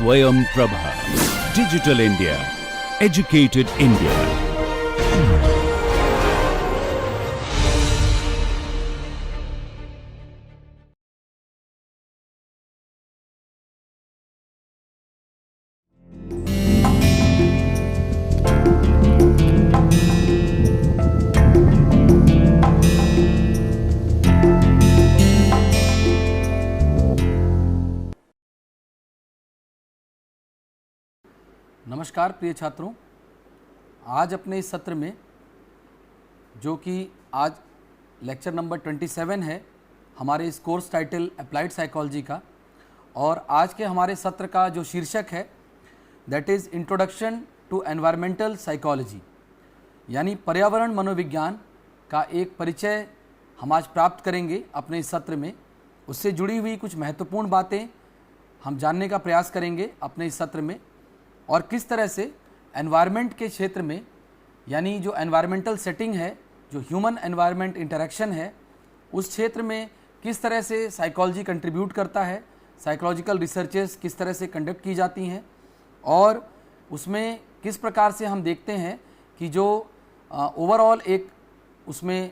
Swayam Prabha. Digital India. Educated India. नमस्कार प्रिय छात्रों, आज अपने इस सत्र में जो कि आज लेक्चर नंबर 27 है हमारे इस कोर्स टाइटल अप्लाइड साइकोलॉजी का, और आज के हमारे सत्र का जो शीर्षक है that is introduction to environmental psychology, यानी पर्यावरण मनोविज्ञान का एक परिचय हम आज प्राप्त करेंगे अपने इस सत्र में। उससे जुड़ी हुई कुछ महत्वपूर्ण बातें हम जानने का प्रयास करेंगे अपने इस सत्र में, और किस तरह से एनवायरनमेंट के क्षेत्र में, यानी जो एनवायरमेंटल सेटिंग है, जो ह्यूमन एनवायरनमेंट इंटरेक्शन है, उस क्षेत्र में किस तरह से साइकोलॉजी कंट्रीब्यूट करता है, साइकोलॉजिकल रिसर्चेस किस तरह से कंडक्ट की जाती हैं, और उसमें किस प्रकार से हम देखते हैं कि जो ओवरऑल एक उसमें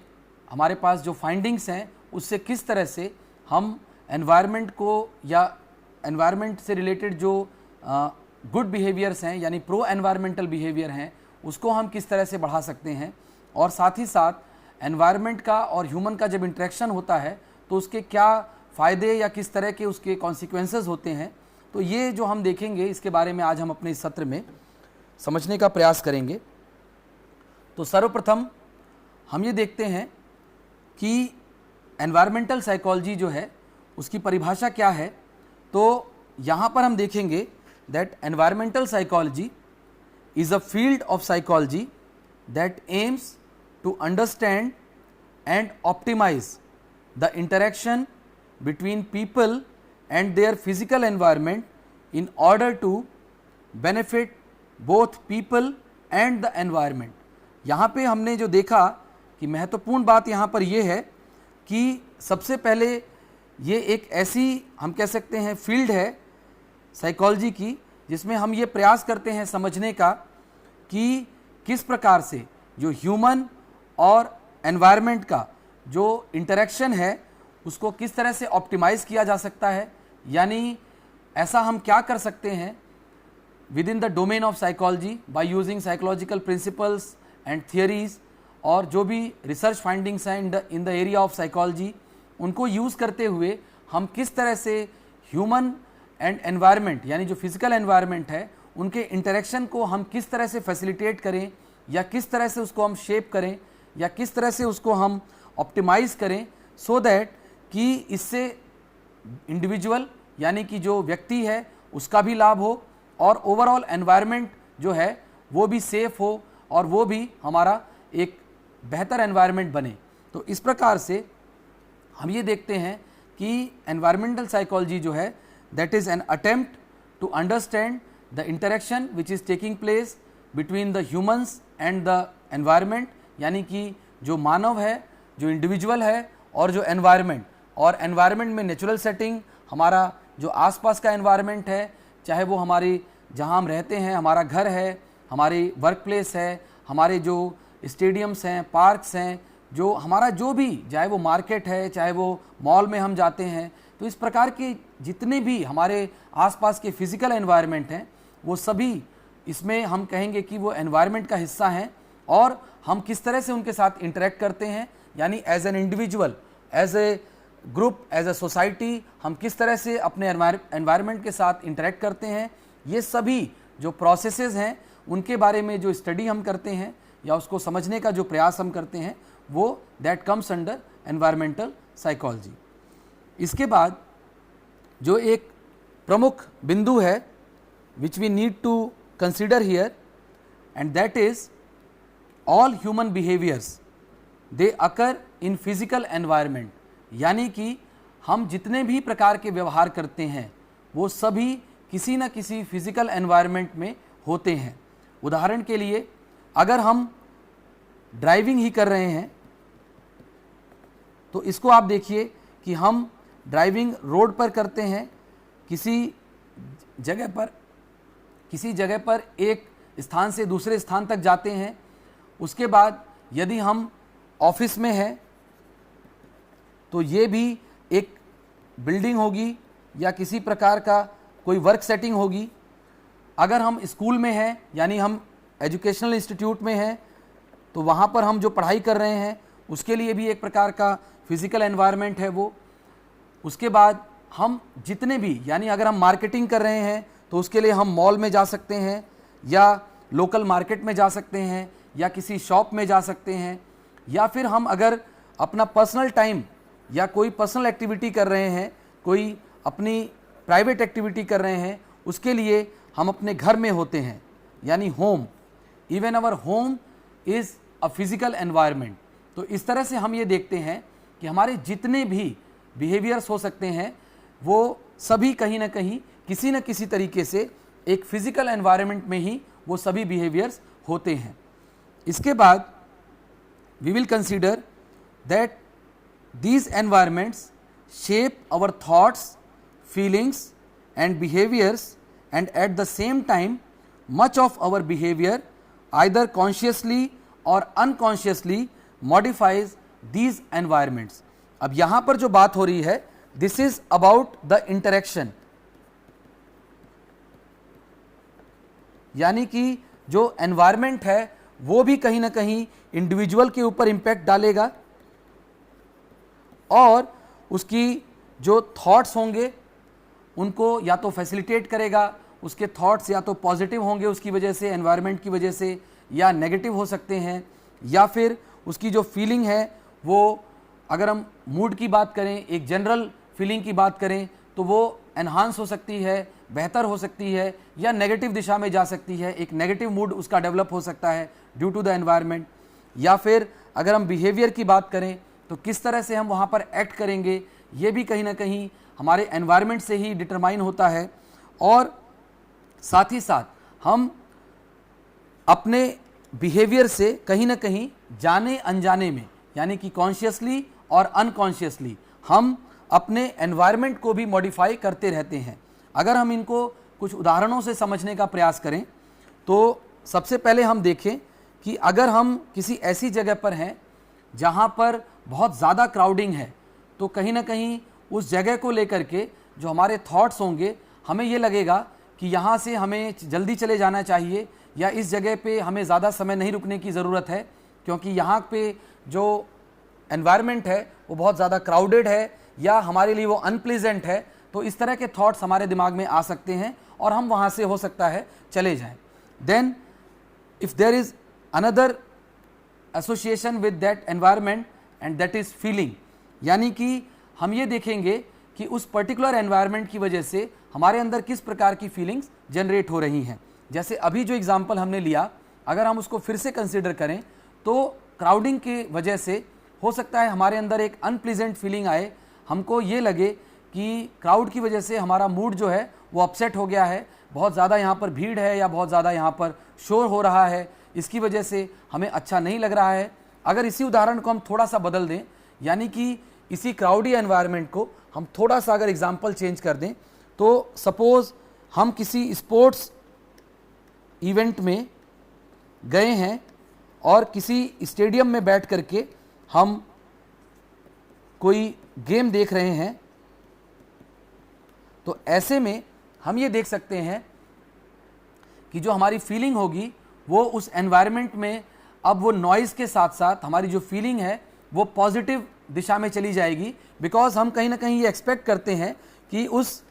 हमारे पास जो फाइंडिंग्स हैं उससे किस तरह से हम एनवायरनमेंट को या एनवायरनमेंट से रिलेटेड जो गुड बिहेवियर्स हैं, यानी प्रो एनवायरमेंटल बिहेवियर हैं, उसको हम किस तरह से बढ़ा सकते हैं, और साथ ही साथ एनवायरनमेंट का और ह्यूमन का जब इंटरेक्शन होता है तो उसके क्या फ़ायदे या किस तरह के उसके कॉन्सिक्वेंसेस होते हैं। तो ये जो हम देखेंगे, इसके बारे में आज हम अपने इस सत्र में समझने का प्रयास करेंगे। तो सर्वप्रथम हम ये देखते हैं कि एनवायरमेंटल साइकोलॉजी जो है उसकी परिभाषा क्या है। तो यहाँ पर हम देखेंगे that environmental psychology is a field of psychology that aims to understand and optimize the interaction between people and their physical environment in order to benefit both people and the environment। यहाँ पे हमने जो देखा कि महत्वपूर्ण बात यहाँ पर यह है कि सबसे पहले ये एक ऐसी हम कह सकते हैं फील्ड है साइकोलॉजी की, जिसमें हम ये प्रयास करते हैं समझने का कि किस प्रकार से जो ह्यूमन और एनवायरनमेंट का जो इंटरेक्शन है उसको किस तरह से ऑप्टिमाइज़ किया जा सकता है, यानी ऐसा हम क्या कर सकते हैं with in the domain of psychology by using psychological principles and theories, और जो भी रिसर्च फाइंडिंग्स हैं in the area of psychology, उनको यूज़ करते हुए हम किस तरह से ह्यूमन एंड एनवायरनमेंट, यानी जो फिजिकल एनवायरनमेंट है, उनके इंटरेक्शन को हम किस तरह से फैसिलिटेट करें, या किस तरह से उसको हम शेप करें, या किस तरह से उसको हम ऑप्टिमाइज़ करें, सो दैट कि इससे इंडिविजुअल यानी कि जो व्यक्ति है उसका भी लाभ हो, और ओवरऑल एनवायरनमेंट जो है वो भी सेफ हो, और वो भी हमारा एक बेहतर एनवायरनमेंट बने। तो इस प्रकार से हम ये देखते हैं कि एनवायरमेंटल साइकोलॉजी जो है that is an attempt to understand the interaction which is taking place between the humans and the environment, यानी कि जो मानव है, जो इंडिविजुअल है, और जो एनवायरनमेंट, और एनवायरनमेंट में नेचुरल सेटिंग, हमारा जो आसपास का एनवायरनमेंट है, चाहे वो हमारी जहाँ हम रहते हैं, हमारा घर है, हमारी वर्क प्लेस है, हमारे जो स्टेडियम्स हैं, पार्क्स हैं, जो हमारा जो भी, चाहे वो मार्केट है, चाहे वो मॉल में हम जाते हैं, तो इस प्रकार के जितने भी हमारे आसपास के फिजिकल एनवायरनमेंट हैं वो सभी इसमें हम कहेंगे कि वो एनवायरनमेंट का हिस्सा हैं, और हम किस तरह से उनके साथ इंटरेक्ट करते हैं, यानी as an individual, as a group, as a society हम किस तरह से अपने एनवायरनमेंट के साथ इंटरेक्ट करते हैं, ये सभी जो प्रोसेसेस हैं उनके बारे में जो स्टडी हम करते हैं या उसको समझने का जो प्रयास हम करते हैं, वो that comes under environmental psychology. इसके बाद जो एक प्रमुख बिंदु है which we need to consider here, and that is all human behaviours they occur in physical environment, यानी कि हम जितने भी प्रकार के व्यवहार करते हैं वो सभी किसी न किसी फिजिकल एनवायरनमेंट में होते हैं। उदाहरण के लिए अगर हम ड्राइविंग ही कर रहे हैं तो इसको आप देखिए कि हम ड्राइविंग रोड पर करते हैं, किसी जगह पर किसी जगह पर एक स्थान से दूसरे स्थान तक जाते हैं, उसके बाद यदि हम ऑफिस में हैं तो ये भी एक बिल्डिंग होगी या किसी प्रकार का कोई वर्क सेटिंग होगी। अगर हम स्कूल में हैं यानी हम एजुकेशनल इंस्टीट्यूट में हैं तो वहाँ पर हम जो पढ़ाई कर रहे हैं उसके लिए भी एक प्रकार का फिजिकल एनवायरनमेंट है वो। उसके बाद हम जितने भी यानी अगर हम मार्केटिंग कर रहे हैं तो उसके लिए हम मॉल में जा सकते हैं या लोकल मार्केट में जा सकते हैं या किसी शॉप में जा सकते हैं, या फिर हम अगर अपना पर्सनल टाइम या कोई पर्सनल एक्टिविटी कर रहे हैं, कोई अपनी प्राइवेट एक्टिविटी कर रहे हैं, उसके लिए हम अपने घर में होते हैं यानी home. Even our home is a physical environment. तो इस तरह से हम ये देखते हैं कि हमारे जितने भी बिहेवियर्स हो सकते हैं वो सभी कहीं ना कहीं किसी न किसी तरीके से एक फिजिकल एनवायरनमेंट में ही वो सभी बिहेवियर्स होते हैं। इसके बाद we will consider that these environments shape our thoughts, feelings and behaviors, and at the same time much of our behavior either consciously or unconsciously modifies these environments। अब यहाँ पर जो बात हो रही है this is about the interaction, यानी कि जो environment है वो भी कहीं ना कहीं इंडिविजुअल के ऊपर इम्पैक्ट डालेगा और उसकी जो थॉट्स होंगे उनको या तो फैसिलिटेट करेगा, उसके थॉट्स या तो पॉजिटिव होंगे उसकी वजह से, एनवायरनमेंट की वजह से, या नेगेटिव हो सकते हैं, या फिर उसकी जो फीलिंग है वो, अगर हम मूड की बात करें, एक जनरल फीलिंग की बात करें तो वो एनहांस हो सकती है, बेहतर हो सकती है, या नेगेटिव दिशा में जा सकती है, एक नेगेटिव मूड उसका डेवलप हो सकता है ड्यू टू द एनवायरनमेंट। या फिर अगर हम बिहेवियर की बात करें तो किस तरह से हम वहाँ पर एक्ट करेंगे ये भी कहीं ना कहीं हमारे एनवायरनमेंट से ही डिटरमाइन होता है। और साथ ही साथ हम अपने बिहेवियर से कहीं ना कहीं जाने अनजाने में यानी कि कॉन्शियसली और अनकॉन्शियसली हम अपने एनवायरनमेंट को भी मॉडिफाई करते रहते हैं। अगर हम इनको कुछ उदाहरणों से समझने का प्रयास करें तो सबसे पहले हम देखें कि अगर हम किसी ऐसी जगह पर हैं जहाँ पर बहुत ज़्यादा क्राउडिंग है तो कहीं ना कहीं उस जगह को लेकर के जो हमारे थॉट्स होंगे, हमें ये लगेगा कि यहाँ से हमें जल्दी चले जाना चाहिए या इस जगह पे हमें ज़्यादा समय नहीं रुकने की ज़रूरत है क्योंकि यहाँ पे जो एनवायरनमेंट है वो बहुत ज़्यादा क्राउडेड है या हमारे लिए वो अनप्लीजेंट है। तो इस तरह के थॉट्स हमारे दिमाग में आ सकते हैं और हम वहाँ से हो सकता है चले जाएं। Then if there is another association with that environment and that is feeling, यानी कि हम ये देखेंगे कि उस पर्टिकुलर एनवायरनमेंट की वजह से हमारे अंदर किस प्रकार की फीलिंग्स जनरेट हो रही हैं। जैसे अभी जो एग्जांपल हमने लिया, अगर हम उसको फिर से कंसिडर करें तो क्राउडिंग की वजह से हो सकता है हमारे अंदर एक अनप्लीजेंट फीलिंग आए, हमको ये लगे कि क्राउड की वजह से हमारा मूड जो है वो अपसेट हो गया है, बहुत ज़्यादा यहाँ पर भीड़ है या बहुत ज़्यादा यहाँ पर शोर हो रहा है, इसकी वजह से हमें अच्छा नहीं लग रहा है। अगर इसी उदाहरण को हम थोड़ा सा बदल दें, यानी कि इसी क्राउडी एनवायरनमेंट को हम थोड़ा सा अगर एग्जांपल चेंज कर दें, तो सपोज़ हम किसी स्पोर्ट्स इवेंट में गए हैं और किसी स्टेडियम में बैठ करके हम कोई गेम देख रहे हैं, तो ऐसे में हम ये देख सकते हैं कि जो हमारी फीलिंग होगी वो उस एनवायरनमेंट में अब वो नॉइज़ के साथ साथ हमारी जो फीलिंग है वो पॉजिटिव दिशा में चली जाएगी। बिकॉज हम कहीं ना कहीं ये एक्सपेक्ट करते हैं कि उस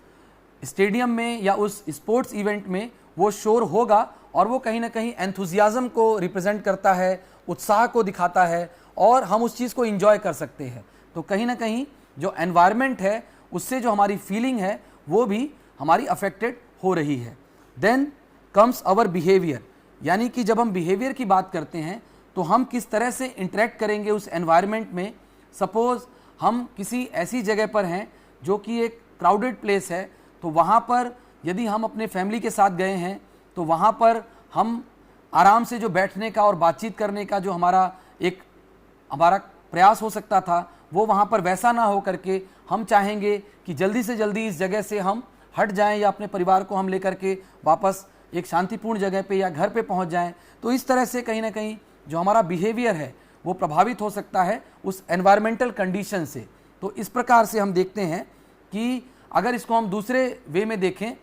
स्टेडियम में या उस स्पोर्ट्स इवेंट में वो शोर होगा और वो कहीं ना कहीं एंथुजियाज्म को रिप्रेजेंट करता है, उत्साह को दिखाता है और हम उस चीज़ को एंजॉय कर सकते हैं। तो कहीं ना कहीं जो एनवायरनमेंट है उससे जो हमारी फीलिंग है वो भी हमारी अफेक्टेड हो रही है। देन कम्स आवर बिहेवियर, यानी कि जब हम बिहेवियर की बात करते हैं तो हम किस तरह से इंटरेक्ट करेंगे उस एनवायरनमेंट में। सपोज़ हम किसी ऐसी जगह पर हैं जो कि एक क्राउडेड प्लेस है, तो वहाँ पर यदि हम अपने फैमिली के साथ गए हैं तो वहाँ पर हम आराम से जो बैठने का और बातचीत करने का जो हमारा प्रयास हो सकता था वो वहाँ पर वैसा ना हो करके हम चाहेंगे कि जल्दी से जल्दी इस जगह से हम हट जाएं या अपने परिवार को हम लेकर के वापस एक शांतिपूर्ण जगह पे या घर पे पहुंच जाएं, तो इस तरह से कहीं ना कहीं जो हमारा बिहेवियर है वो प्रभावित हो सकता है उस एनवायरमेंटल कंडीशन से। तो इस प्रकार से हम देखते हैं कि अगर इसको हम दूसरे वे में देखें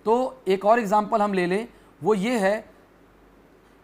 तो एक और एग्जांपल हम ले लें, वो ये है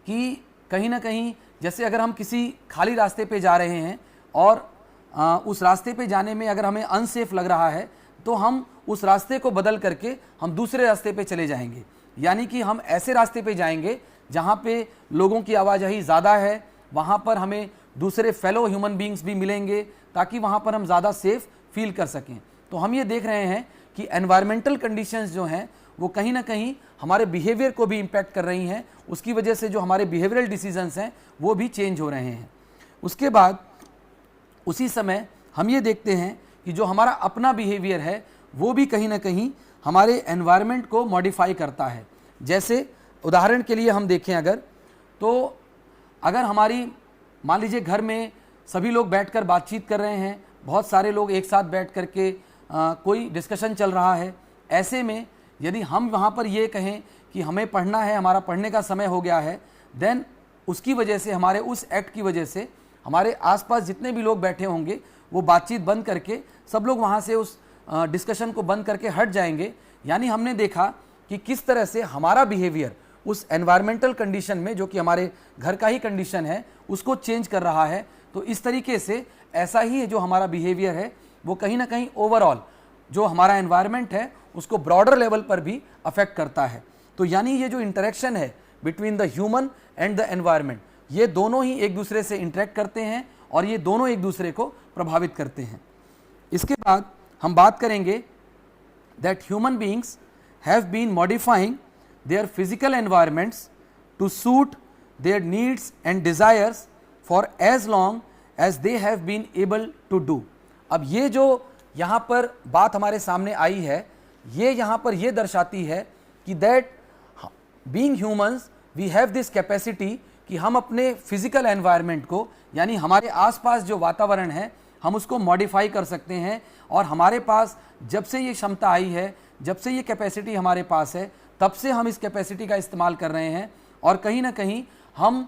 कि कहीं ना कहीं जैसे अगर हम किसी खाली रास्ते पे जा रहे हैं और उस रास्ते पे जाने में अगर हमें अनसेफ लग रहा है तो हम उस रास्ते को बदल करके हम दूसरे रास्ते पे चले जाएंगे, यानी कि हम ऐसे रास्ते पे जाएंगे जहाँ पे लोगों की आवाजाही ज़्यादा है, वहाँ पर हमें दूसरे फेलो ह्यूमन बींग्स भी मिलेंगे ताकि वहाँ पर हम ज़्यादा सेफ फील कर सकें। तो हम ये देख रहे हैं कि एनवायरमेंटल कंडीशंस जो हैं वो कहीं ना कहीं हमारे बिहेवियर को भी इम्पैक्ट कर रही हैं, उसकी वजह से जो हमारे बिहेवियरल डिसीजंस हैं वो भी चेंज हो रहे हैं। उसके बाद उसी समय हम ये देखते हैं कि जो हमारा अपना बिहेवियर है वो भी कहीं ना कहीं हमारे एनवायरनमेंट को मॉडिफाई करता है। जैसे उदाहरण के लिए हम देखें तो अगर हमारी मान लीजिए घर में सभी लोग बैठकर बातचीत कर रहे हैं, बहुत सारे लोग एक साथ बैठ कर के कोई डिस्कशन चल रहा है, ऐसे में यदि हम वहाँ पर ये कहें कि हमें पढ़ना है, हमारा पढ़ने का समय हो गया है, देन उसकी वजह से हमारे उस एक्ट की वजह से हमारे आसपास जितने भी लोग बैठे होंगे वो बातचीत बंद करके सब लोग वहाँ से उस डिस्कशन को बंद करके हट जाएंगे। यानी हमने देखा कि किस तरह से हमारा बिहेवियर उस एनवायरमेंटल कंडीशन में, जो कि हमारे घर का ही कंडीशन है, उसको चेंज कर रहा है। तो इस तरीके से ऐसा ही जो हमारा बिहेवियर है वो कहीं ना कहीं ओवरऑल जो हमारा एनवायरनमेंट है उसको ब्रॉडर लेवल पर भी अफेक्ट करता है। तो यानी ये जो इंटरेक्शन है between the human and the environment, ये दोनों ही एक दूसरे से इंटरेक्ट करते हैं और ये दोनों एक दूसरे को प्रभावित करते हैं। इसके बाद हम बात करेंगे that human beings have been modifying their physical environments to suit their needs and desires for as long as they have been able to do. अब ये जो यहाँ पर बात हमारे सामने आई है, ये यहाँ पर ये दर्शाती है कि that being humans we have this capacity कि हम अपने फिजिकल एनवायरनमेंट को, यानी हमारे आसपास जो वातावरण है, हम उसको मॉडिफाई कर सकते हैं। और हमारे पास जब से ये क्षमता आई है, जब से ये कैपेसिटी हमारे पास है, तब से हम इस कैपेसिटी का इस्तेमाल कर रहे हैं। और कहीं ना कहीं हम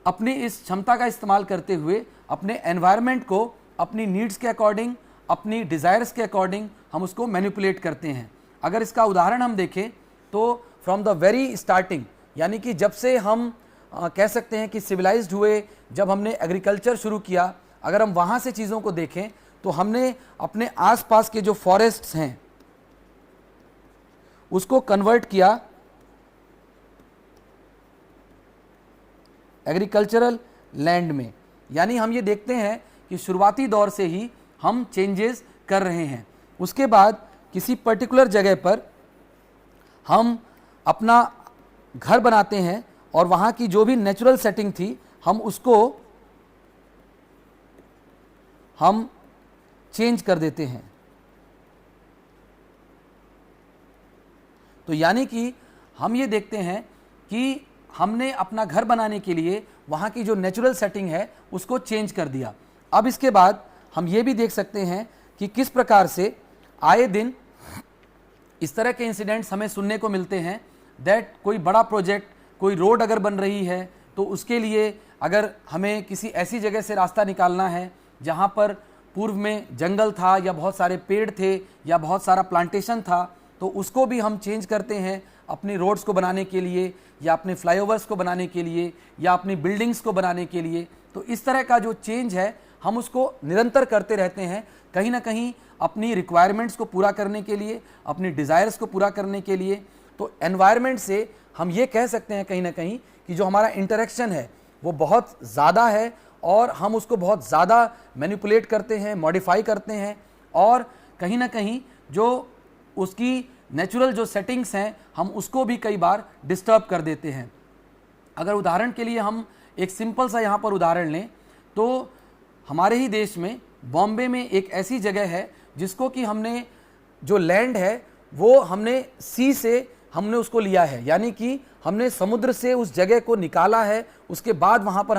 अपनी इस क्षमता का इस्तेमाल करते हुए अपने एनवायरनमेंट को अपनी नीड्स के अकॉर्डिंग, अपनी डिज़ायर्स के अकॉर्डिंग हम उसको मैनिपुलेट करते हैं। अगर इसका उदाहरण हम देखें तो फ्रॉम द वेरी स्टार्टिंग, यानी कि जब से हम कह सकते हैं कि सिविलाइज्ड हुए, जब हमने एग्रीकल्चर शुरू किया, अगर हम वहाँ से चीज़ों को देखें तो हमने अपने आसपास के जो फॉरेस्ट्स हैं उसको कन्वर्ट किया एग्रीकल्चरल लैंड में। यानी हम ये देखते हैं कि शुरुआती दौर से ही हम चेंजेस कर रहे हैं। उसके बाद किसी पर्टिकुलर जगह पर हम अपना घर बनाते हैं और वहाँ की जो भी नेचुरल सेटिंग थी हम उसको हम चेंज कर देते हैं। तो यानी कि हम ये देखते हैं कि हमने अपना घर बनाने के लिए वहाँ की जो नेचुरल सेटिंग है उसको चेंज कर दिया। अब इसके बाद हम ये भी देख सकते हैं कि किस प्रकार से आए दिन इस तरह के इंसिडेंट्स हमें सुनने को मिलते हैं दैट कोई बड़ा प्रोजेक्ट, कोई रोड अगर बन रही है तो उसके लिए अगर हमें किसी ऐसी जगह से रास्ता निकालना है जहाँ पर पूर्व में जंगल था या बहुत सारे पेड़ थे या बहुत सारा प्लांटेशन था, तो उसको भी हम चेंज करते हैं अपनी रोड्स को बनाने के लिए या अपने फ्लाईओवर्स को बनाने के लिए या अपनी बिल्डिंग्स को बनाने के लिए। तो इस तरह का जो चेंज है हम उसको निरंतर करते रहते हैं, कहीं ना कहीं अपनी रिक्वायरमेंट्स को पूरा करने के लिए, अपनी डिज़ायर्स को पूरा करने के लिए। तो एनवायरनमेंट से हम ये कह सकते हैं कहीं ना कहीं कि जो हमारा इंटरेक्शन है वो बहुत ज़्यादा है और हम उसको बहुत ज़्यादा मैनिपुलेट करते हैं, मॉडिफाई करते हैं और कहीं ना कहीं जो उसकी नेचुरल जो सेटिंग्स हैं हम उसको भी कई बार डिस्टर्ब कर देते हैं। अगर उदाहरण के लिए हम एक सिंपल सा यहाँ पर उदाहरण लें तो हमारे ही देश में बॉम्बे में एक ऐसी जगह है जिसको कि हमने जो लैंड है वो हमने सी से हमने उसको लिया है, यानी कि हमने समुद्र से उस जगह को निकाला है, उसके बाद वहाँ पर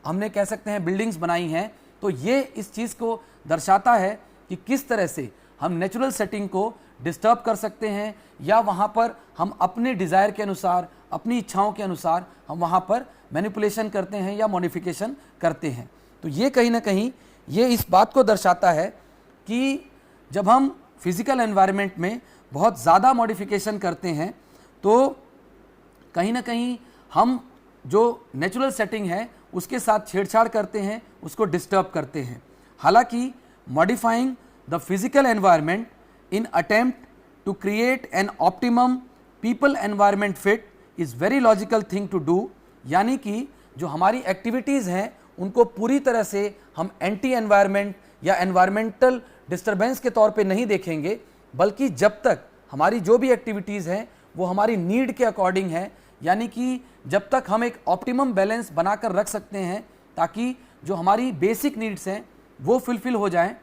हमने कह सकते हैं बिल्डिंग्स बनाई हैं। तो ये इस चीज़ को दर्शाता है कि किस तरह से हम नेचुरल सेटिंग को डिस्टर्ब कर सकते हैं, या वहाँ पर हम अपने डिज़ायर के अनुसार, अपनी इच्छाओं के अनुसार हम वहाँ पर मैनिपुलेशन करते हैं या मॉडिफिकेशन करते हैं। तो ये कहीं ना कहीं ये इस बात को दर्शाता है कि जब हम फिज़िकल एनवायरनमेंट में बहुत ज़्यादा मॉडिफिकेशन करते हैं तो कहीं ना कहीं हम जो नेचुरल सेटिंग है उसके साथ छेड़छाड़ करते हैं, उसको डिस्टर्ब करते हैं। हालांकि modifying the physical environment in attempt to create an optimum people environment fit is very logical thing to do, यानी कि जो हमारी एक्टिविटीज़ हैं उनको पूरी तरह से हम एंटी एनवायरनमेंट या एनवायरमेंटल डिस्टर्बेंस के तौर पे नहीं देखेंगे, बल्कि जब तक हमारी जो भी एक्टिविटीज़ हैं वो हमारी नीड के अकॉर्डिंग है, यानी कि जब तक हम एक ऑप्टिमम बैलेंस बनाकर रख सकते हैं ताकि जो हमारी बेसिक नीड्स हैं वो फुलफिल हो जाएं।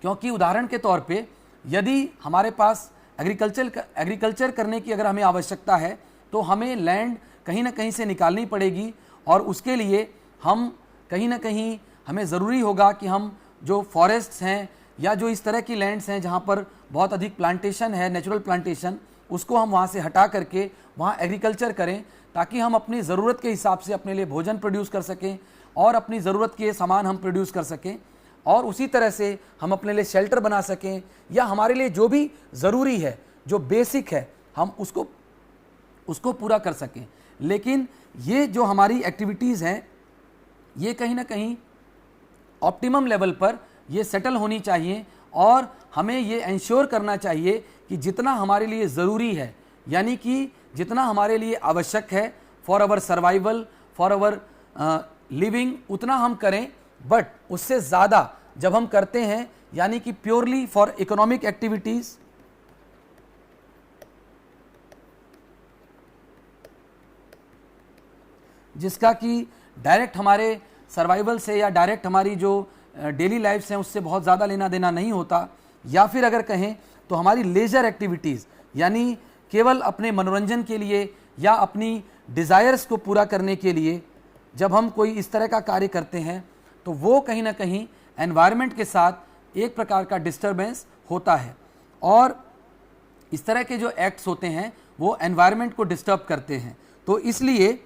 क्योंकि उदाहरण के तौर पे यदि हमारे पास एग्रीकल्चर करने की अगर हमें आवश्यकता है तो हमें लैंड कहीं ना कहीं से निकालनी पड़ेगी, और उसके लिए हम कहीं ना कहीं हमें ज़रूरी होगा कि हम जो फॉरेस्ट्स हैं या जो इस तरह की लैंड्स हैं जहाँ पर बहुत अधिक प्लांटेशन है, नेचुरल प्लांटेशन, उसको हम वहाँ से हटा करके वहाँ एग्रीकल्चर करें ताकि हम अपनी ज़रूरत के हिसाब से अपने लिए भोजन प्रोड्यूस कर सकें और अपनी ज़रूरत के सामान हम प्रोड्यूस कर सकें, और उसी तरह से हम अपने लिए शेल्टर बना सकें, या हमारे लिए जो भी ज़रूरी है, जो बेसिक है, हम उसको पूरा कर सकें। लेकिन ये जो हमारी एक्टिविटीज़ हैं ये कहीं ना कहीं ऑप्टिमम लेवल पर ये सेटल होनी चाहिए, और हमें ये इंश्योर करना चाहिए कि जितना हमारे लिए ज़रूरी है, यानी कि जितना हमारे लिए आवश्यक है for our survival, for our living, उतना हम करें। बट उससे ज़्यादा जब हम करते हैं, यानी कि प्योरली फॉर इकोनॉमिक एक्टिविटीज़, जिसका कि डायरेक्ट हमारे सर्वाइवल से या डायरेक्ट हमारी जो डेली लाइफ्स हैं उससे बहुत ज़्यादा लेना देना नहीं होता, या फिर अगर कहें तो हमारी लेजर एक्टिविटीज़, यानी केवल अपने मनोरंजन के लिए या अपनी डिज़ायर्स को पूरा करने के लिए जब हम कोई इस तरह का कार्य करते हैं तो वो कहीं ना कहीं एनवायरनमेंट के साथ एक प्रकार का डिस्टर्बेंस होता है, और इस तरह के जो एक्ट्स होते हैं वो एनवायरनमेंट को डिस्टर्ब करते हैं। तो इसलिए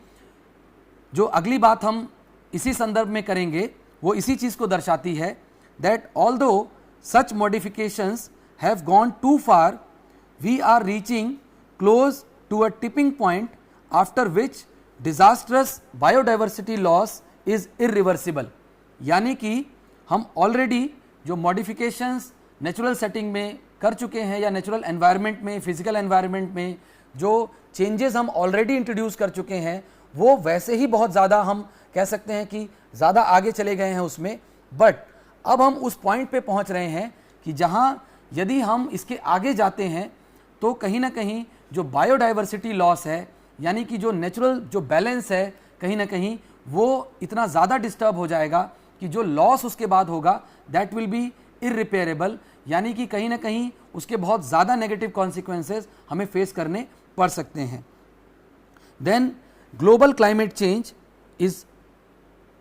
जो अगली बात हम इसी संदर्भ में करेंगे वो इसी चीज़ को दर्शाती है, that although such modifications have gone too far, we are reaching close to a tipping point after which disastrous biodiversity loss is irreversible. यानी कि हम ऑलरेडी जो मॉडिफिकेशंस नेचुरल सेटिंग में कर चुके हैं या नेचुरल एनवायरनमेंट में, फिजिकल एनवायरनमेंट में जो चेंजेस हम ऑलरेडी इंट्रोड्यूस कर चुके हैं वो वैसे ही बहुत ज़्यादा, हम कह सकते हैं कि ज़्यादा आगे चले गए हैं उसमें। बट अब हम उस पॉइंट पे पहुंच रहे हैं कि जहां यदि हम इसके आगे जाते हैं तो कहीं ना कहीं जो बायोडाइवर्सिटी लॉस है, यानी कि जो नेचुरल जो बैलेंस है, कहीं ना कहीं वो इतना ज़्यादा डिस्टर्ब हो जाएगा कि जो लॉस उसके बाद होगा दैट विल बी इररिपेयरेबल, यानी कि कहीं ना कहीं उसके बहुत ज़्यादा नेगेटिव कॉन्सिक्वेंसेस हमें फेस करने पड़ सकते हैं। Then global climate change is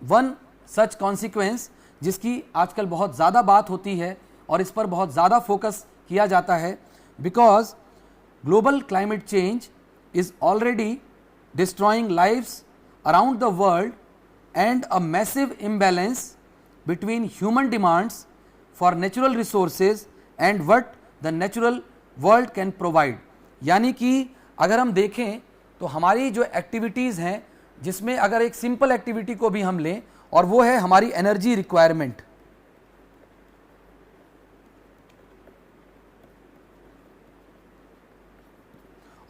one such consequence जिसकी आजकल बहुत ज़्यादा बात होती है और इस पर बहुत ज़्यादा फोकस किया जाता है, because global climate change is already destroying lives around the world and a massive imbalance between human demands for natural resources and what the natural world can provide। यानी कि अगर हम देखें तो हमारी जो एक्टिविटीज़ हैं, जिसमें अगर एक सिंपल एक्टिविटी को भी हम लें और वो है हमारी एनर्जी रिक्वायरमेंट,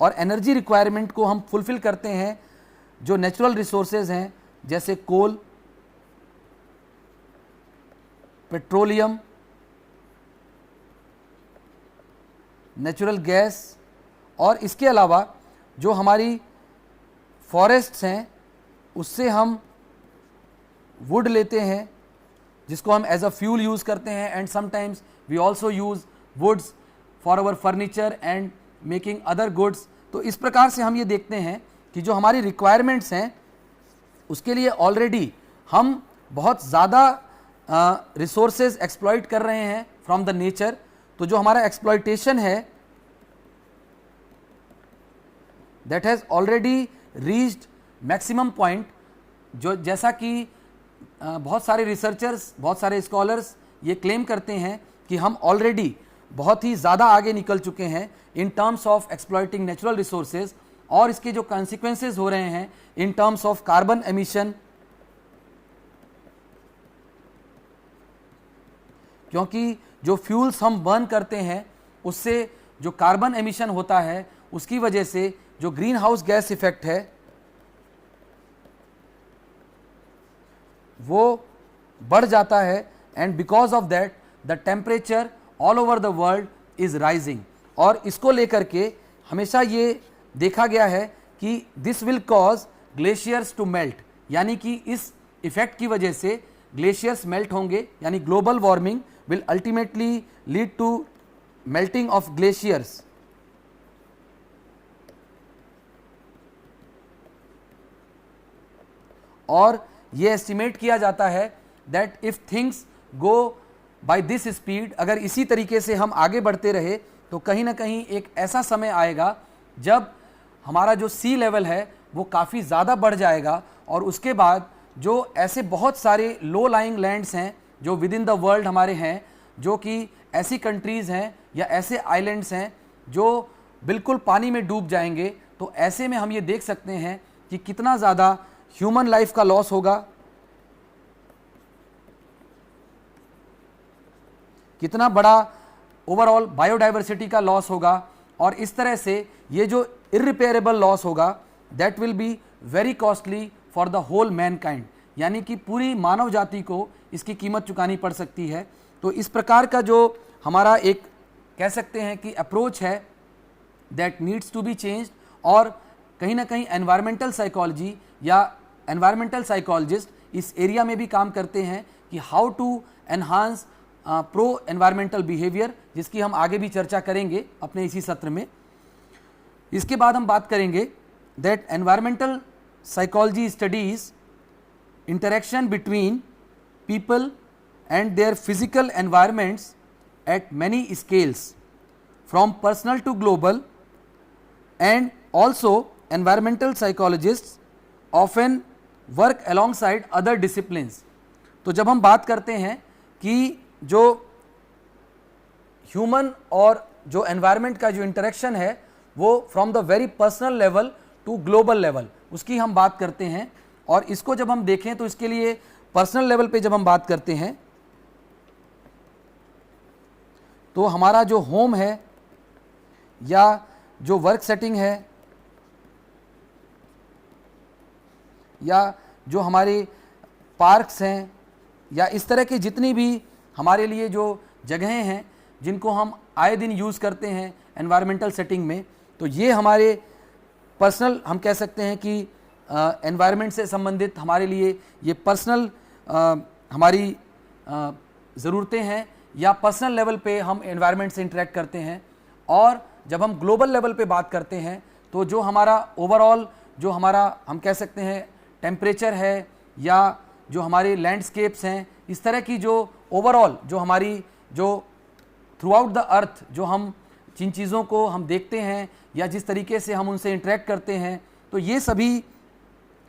और एनर्जी रिक्वायरमेंट को हम फुलफिल करते हैं जो नेचुरल रिसोर्सेज हैं जैसे कोल, पेट्रोलियम, नेचुरल गैस, और इसके अलावा जो हमारी फॉरेस्ट्स हैं उससे हम वुड लेते हैं जिसको हम एज अ फ्यूल यूज़ करते हैं, and sometimes we also use woods for our furniture and making other goods. तो इस प्रकार से हम ये देखते हैं कि जो हमारी रिक्वायरमेंट्स हैं उसके लिए ऑलरेडी हम बहुत ज़्यादा रिसोर्सेज एक्सप्लॉइट कर रहे हैं फ्रॉम द नेचर। तो जो हमारा एक्सप्लॉयटेशन है that has already reached maximum point, जो जैसा कि बहुत सारे रिसर्चर्स, बहुत सारे स्कॉलर्स ये क्लेम करते हैं कि हम ऑलरेडी बहुत ही ज़्यादा आगे निकल चुके हैं in terms of exploiting natural resources, और इसके जो कॉन्सिक्वेंसेज हो रहे हैं in terms of carbon emission, क्योंकि जो फ्यूल्स हम बर्न करते हैं उससे जो कार्बन एमिशन होता है उसकी वजह से जो ग्रीन हाउस गैस इफेक्ट है वो बढ़ जाता है, and because of that the temperature all over the world is rising. और इसको लेकर के हमेशा ये देखा गया है कि this will cause glaciers to melt, यानी कि इस इफेक्ट की वजह से ग्लेशियर्स मेल्ट होंगे, यानी global warming will ultimately lead to melting of glaciers। और ये एस्टिमेट किया जाता है that if things go by this speed, अगर इसी तरीके से हम आगे बढ़ते रहे तो कहीं ना कहीं एक ऐसा समय आएगा जब हमारा जो सी लेवल है वो काफ़ी ज़्यादा बढ़ जाएगा, और उसके बाद जो ऐसे बहुत सारे लो लाइंग लैंड्स हैं जो विद इन द वर्ल्ड हमारे हैं, जो कि ऐसी कंट्रीज़ हैं या ऐसे आइलैंड्स हैं जो बिल्कुल पानी में डूब जाएंगे, तो ऐसे में हम ये देख सकते हैं कि कितना ज़्यादा ह्यूमन लाइफ का लॉस होगा, कितना बड़ा ओवरऑल बायोडाइवर्सिटी का लॉस होगा, और इस तरह से ये जो इररिपेयरेबल लॉस होगा that will be very costly for the whole mankind, यानी कि पूरी मानव जाति को इसकी कीमत चुकानी पड़ सकती है। तो इस प्रकार का जो हमारा एक कह सकते हैं कि अप्रोच है that needs to be changed, और कहीं ना कहीं एनवायरमेंटल साइकोलॉजी या एनवायरमेंटल साइकोलॉजिस्ट इस एरिया में भी काम करते हैं कि how to enhance pro environmental behaviour, जिसकी हम आगे भी चर्चा करेंगे अपने इसी सत्र में। इसके बाद हम बात करेंगे that environmental psychology studies interaction between people and their physical environments at many scales, from personal to global, and also environmental psychologists often work alongside other disciplines। तो जब हम बात करते हैं कि जो ह्यूमन और जो एनवायरनमेंट का जो इंटरेक्शन है वो from the very personal level to global level, उसकी हम बात करते हैं। और इसको जब हम देखें तो इसके लिए पर्सनल लेवल पे जब हम बात करते हैं तो हमारा जो होम है या जो वर्क सेटिंग है या जो हमारे पार्क्स हैं या इस तरह की जितनी भी हमारे लिए जो जगहें हैं जिनको हम आए दिन यूज़ करते हैं एनवायरमेंटल सेटिंग में, तो ये हमारे पर्सनल हम कह सकते हैं कि एनवायरनमेंट से संबंधित हमारे लिए ये पर्सनल हमारी ज़रूरतें हैं या पर्सनल लेवल पे हम एनवायरनमेंट से इंटरेक्ट करते हैं। और जब हम ग्लोबल लेवल पे बात करते हैं तो जो हमारा ओवरऑल जो हमारा हम कह सकते हैं टेम्परेचर है या जो हमारे लैंडस्केप्स हैं, इस तरह की जो ओवरऑल जो हमारी जो थ्रू आउट द अर्थ जो हम जिन चीज़ों को हम देखते हैं या जिस तरीके से हम उनसे इंटरेक्ट करते हैं, तो ये सभी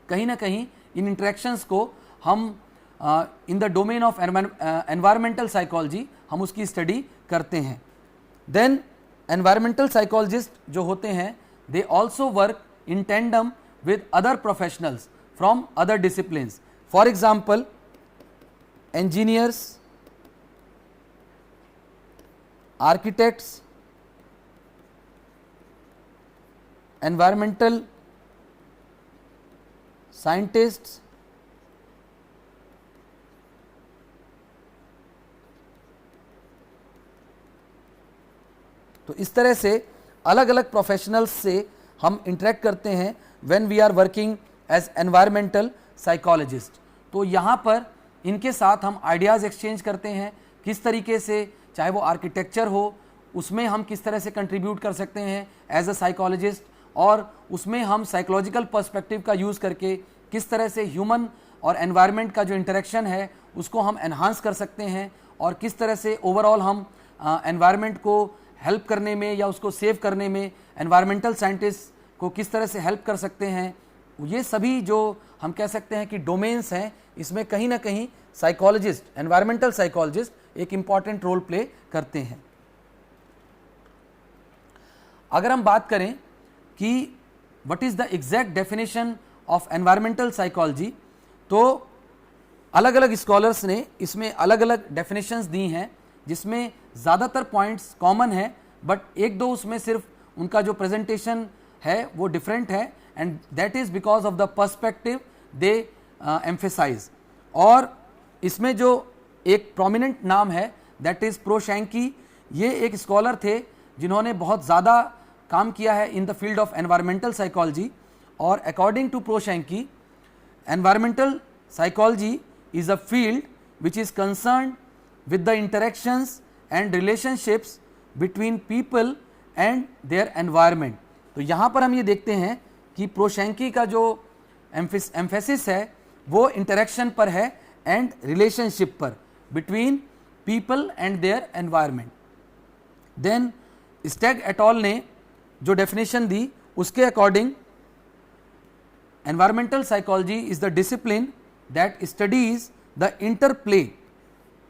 कहीं ना कहीं इन इंटरेक्शंस को हम in the domain of environmental psychology हम उसकी स्टडी करते हैं। देन एनवायरमेंटल साइकोलॉजिस्ट जो होते हैं they also work in tandem with other professionals from other disciplines. For example engineers, architects, environmental scientists, तो इस तरह से अलग अलग प्रोफेशनल्स से हम इंटरेक्ट करते हैं when we are working as environmental psychologist. तो यहाँ पर इनके साथ हम आइडियाज़ एक्सचेंज करते हैं किस तरीके से, चाहे वो आर्किटेक्चर हो उसमें हम किस तरह से कंट्रीब्यूट कर सकते हैं एज अ साइकोलॉजिस्ट, और उसमें हम साइकोलॉजिकल पर्सपेक्टिव का यूज़ करके किस तरह से ह्यूमन और एनवायरनमेंट का जो इंटरेक्शन है उसको हम एनहांस कर सकते हैं, और किस तरह से ओवरऑल हम एनवायरनमेंट को हेल्प करने में या उसको सेव करने में एनवायरमेंटल साइंटिस्ट को किस तरह से हेल्प कर सकते हैं, ये सभी जो हम कह सकते हैं कि डोमेन्स हैं, इसमें कहीं ना कहीं साइकोलॉजिस्ट, एनवायरमेंटल साइकोलॉजिस्ट एक इम्पॉर्टेंट रोल प्ले करते हैं। अगर हम बात करें कि what is the exact definition of environmental psychology, तो अलग अलग स्कॉलर्स ने इसमें अलग अलग डेफिनेशंस दी हैं, जिसमें ज़्यादातर पॉइंट्स कॉमन है, बट एक दो उसमें सिर्फ उनका जो प्रेजेंटेशन है वो डिफरेंट है, and that is because of the perspective they emphasise. और इसमें जो एक प्रोमिनेंट नाम है दैट इज़ प्रोशैंकी। ये एक स्कॉलर थे जिन्होंने बहुत ज़्यादा काम किया है in the field of environmental psychology, और according to Proshansky, environmental psychology is a field which is concerned with the interactions and relationships between people and their environment। तो यहाँ पर हम ये देखते हैं कि प्रोशैंकी का जो एम्फेसिस है वो इंटरेक्शन पर है एंड रिलेशनशिप पर between people and their environment. Then Steg et al ने जो डेफिनेशन दी उसके according, environmental psychology is the discipline that studies the interplay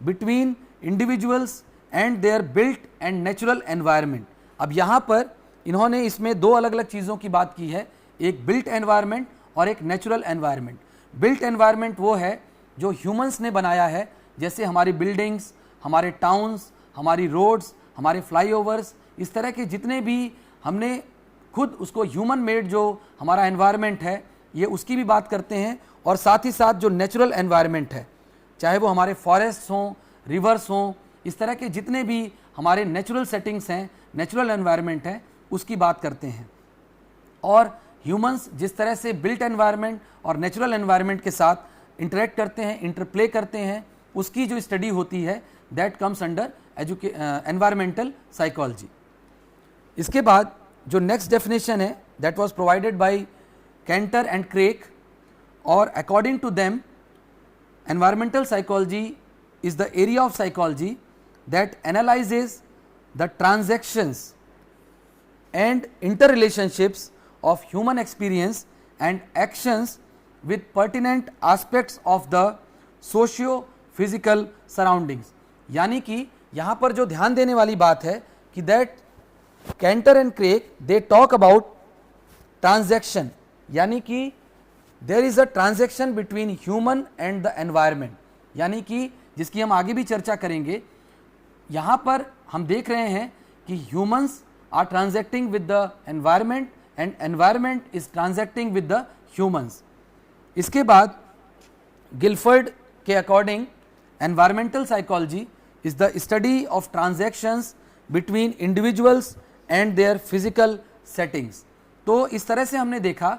between individuals and their built and natural environment। अब यहाँ पर इन्होंने इसमें दो अलग अलग चीज़ों की बात की है, एक बिल्ट एनवायरनमेंट और एक नेचुरल एनवायरनमेंट। बिल्ट एनवायरनमेंट वो है जो ह्यूमंस ने बनाया है, जैसे हमारी बिल्डिंग्स, हमारे टाउन्स, हमारी रोड्स, हमारे फ्लाईओवर्स, इस तरह के जितने भी हमने खुद उसको ह्यूमन मेड जो हमारा एनवायरनमेंट है, ये उसकी भी बात करते हैं। और साथ ही साथ जो नेचुरल एनवायरनमेंट है, चाहे वो हमारे फॉरेस्ट हों, रिवर्स हों, इस तरह के जितने भी हमारे नेचुरल सेटिंग्स हैं, नेचुरल एनवायरनमेंट है, उसकी बात करते हैं। और ह्यूमंस जिस तरह से बिल्ट एनवायरनमेंट और नेचुरल एनवायरनमेंट के साथ इंटरेक्ट करते हैं, इंटरप्ले करते हैं, उसकी जो स्टडी होती है that comes under environmental psychology. इसके बाद जो नेक्स्ट डेफिनेशन है that was provided by Canter and Craik, और according to them environmental psychology is the area of psychology that analyzes the transactions and interrelationships of human experience and actions with pertinent aspects of the socio physical surroundings। यानी कि यहाँ पर जो ध्यान देने वाली बात है कि that Canter and Craik they talk about transaction, यानी कि there is a transaction between human and the environment, यानी कि जिसकी हम आगे भी चर्चा करेंगे। यहाँ पर हम देख रहे हैं कि humans are transacting with the environment and environment is transacting with the humans. इसके बाद गिलफर्ड के according environmental psychology is the study of transactions between individuals and their physical settings. तो इस तरह से हमने देखा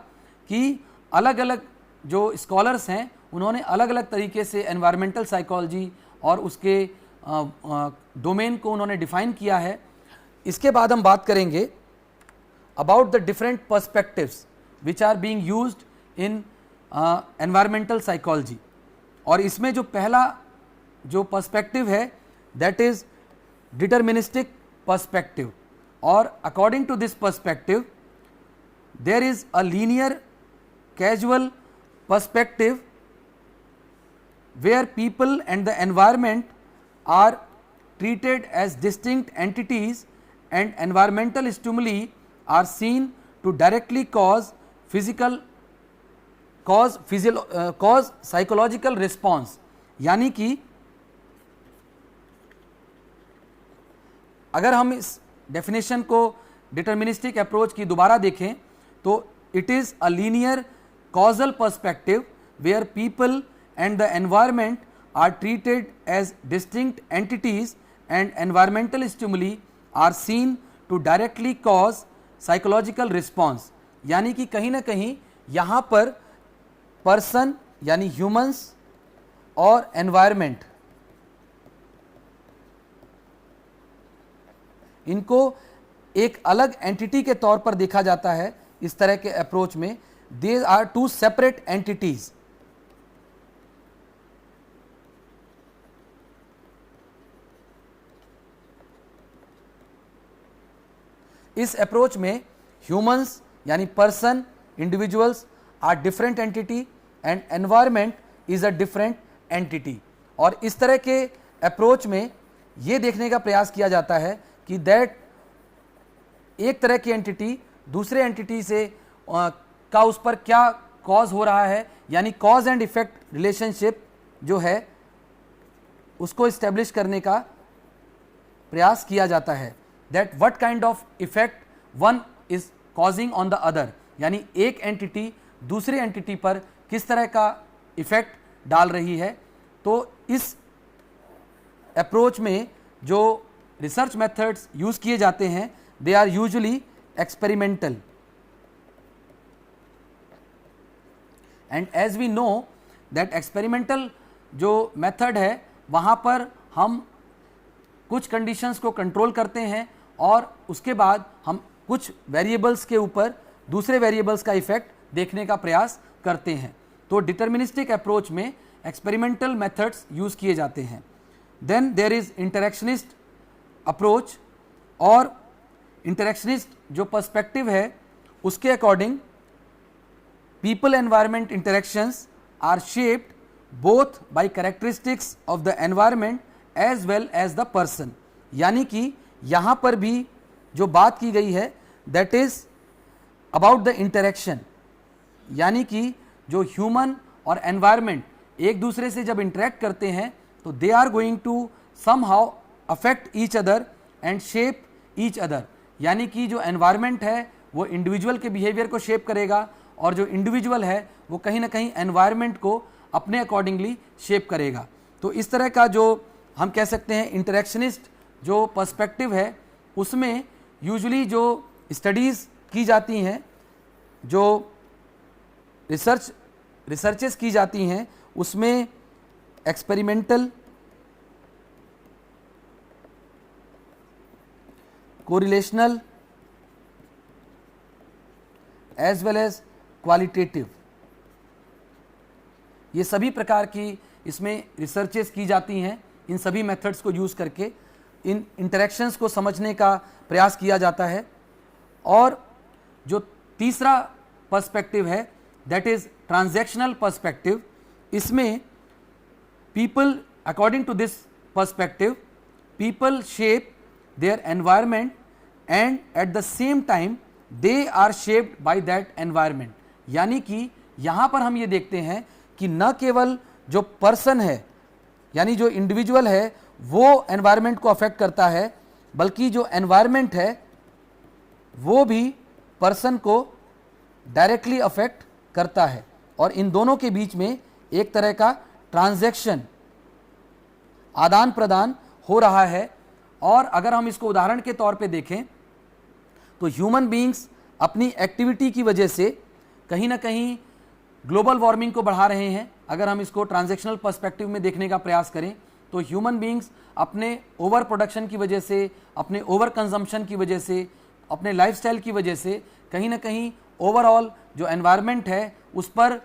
कि अलग अलग जो स्कॉलर्स हैं उन्होंने अलग अलग तरीके से एनवायरमेंटल साइकोलॉजी और उसके डोमेन को उन्होंने डिफाइन किया है। इसके बाद हम बात करेंगे about the different perspectives which are being used in environmental psychology, और इसमें जो पहला जो पर्सपेक्टिव है दैट इज डिटर्मिनिस्टिक पर्सपेक्टिव। और according to this perspective there is a linear casual perspective where people and the environment are treated as distinct entities and environmental stimuli are seen to directly cause psychological response। यानी कि अगर हम इस definition को deterministic approach की दोबारा देखें तो it is a linear causal perspective where people and the environment are treated as distinct entities and environmental stimuli are seen to directly cause psychological response। यानी कि कहीं ना कहीं यहाँ पर पर्सन यानी ह्यूमंस और एनवायरमेंट, इनको एक अलग एंटिटी के तौर पर देखा जाता है। इस तरह के अप्रोच में These are two separate entities। इस अप्रोच में ह्यूमंस यानी person, individuals are different entity and environment is a different entity. और इस तरह के अप्रोच में ये देखने का प्रयास किया जाता है कि दैट एक तरह की एंटिटी दूसरे एंटिटी से का उस पर क्या कॉज हो रहा है, यानी कॉज एंड इफेक्ट रिलेशनशिप जो है उसको इस्टेब्लिश करने का प्रयास किया जाता है। That what kind of effect one is causing on the other, यानी एक एंटिटी दूसरे एंटिटी पर किस तरह का इफेक्ट डाल रही है। तो इस अप्रोच में जो रिसर्च मेथड्स यूज किए जाते हैं they are usually experimental, and as we know that experimental जो मेथड है वहाँ पर हम कुछ कंडीशंस को कंट्रोल करते हैं और उसके बाद हम कुछ वेरिएबल्स के ऊपर दूसरे वेरिएबल्स का इफेक्ट देखने का प्रयास करते हैं। तो डिटर्मिनिस्टिक अप्रोच में एक्सपेरिमेंटल मेथड्स यूज किए जाते हैं। Then there is interactionist approach, और इंटरेक्शनिस्ट जो पर्सपेक्टिव है उसके according people environment interactions are shaped both by characteristics of the environment as well as the person। यानी कि यहाँ पर भी जो बात की गई है that is about the interaction, यानी कि जो ह्यूमन और एनवायरमेंट एक दूसरे से जब इंटरेक्ट करते हैं तो they are going to somehow affect each other and shape each other। यानी कि जो एनवायरमेंट है वो इंडिविजुअल के बिहेवियर को शेप करेगा और जो इंडिविजुअल है वो कहीं ना कहीं एनवायरनमेंट को अपने अकॉर्डिंगली शेप करेगा। तो इस तरह का जो हम कह सकते हैं इंटरेक्शनिस्ट जो पर्सपेक्टिव है उसमें यूजुअली जो स्टडीज़ की जाती हैं, जो रिसर्चेस की जाती हैं उसमें experimental, correlational as well as qualitative, ये सभी प्रकार की इसमें रिसर्चेस की जाती हैं। इन सभी मेथड्स को यूज़ करके इन इंटरेक्शंस को समझने का प्रयास किया जाता है। और जो तीसरा पर्सपेक्टिव है दैट इज ट्रांजैक्शनल पर्सपेक्टिव। इसमें people, according to this perspective, people shape their environment and at the same time they are shaped by that environment. यानी कि यहाँ पर हम ये देखते हैं कि न केवल जो पर्सन है यानी जो इंडिविजुअल है वो एनवायरनमेंट को अफेक्ट करता है, बल्कि जो एनवायरनमेंट है वो भी पर्सन को डायरेक्टली अफेक्ट करता है। और इन दोनों के बीच में एक तरह का ट्रांजैक्शन, आदान प्रदान हो रहा है। और अगर हम इसको उदाहरण के तौर पे देखें तो ह्यूमन बीइंग्स अपनी एक्टिविटी की वजह से कहीं ना कहीं ग्लोबल वार्मिंग को बढ़ा रहे हैं। अगर हम इसको ट्रांजैक्शनल पर्सपेक्टिव में देखने का प्रयास करें तो ह्यूमन बीइंग्स अपने ओवर प्रोडक्शन की वजह से, अपने ओवर कंजम्पशन की वजह से, अपने लाइफस्टाइल की वजह से कहीं ना कहीं ओवरऑल जो एनवायरनमेंट है उस पर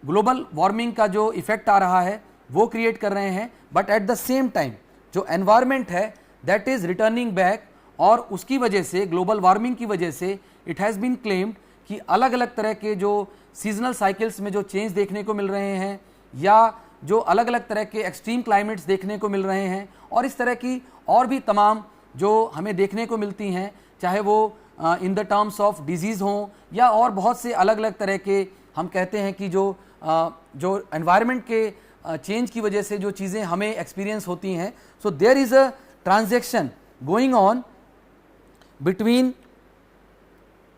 ग्लोबल वार्मिंग का जो इफेक्ट आ रहा है वो क्रिएट कर रहे हैं। But at the same time जो एनवायरनमेंट है दैट इज़ रिटर्निंग बैक, और उसकी वजह से, ग्लोबल वार्मिंग की वजह से इट हैज़ बीन क्लेम्ड कि अलग अलग तरह के जो सीजनल साइकिल्स में जो चेंज देखने को मिल रहे हैं या जो अलग अलग तरह के एक्सट्रीम क्लाइमेट्स देखने को मिल रहे हैं और इस तरह की और भी तमाम जो हमें देखने को मिलती हैं, चाहे वो in the terms of disease हों या और बहुत से अलग अलग तरह के हम कहते हैं कि जो एनवायरनमेंट के चेंज की वजह से जो चीज़ें हमें एक्सपीरियंस होती हैं। So there is a transaction going on between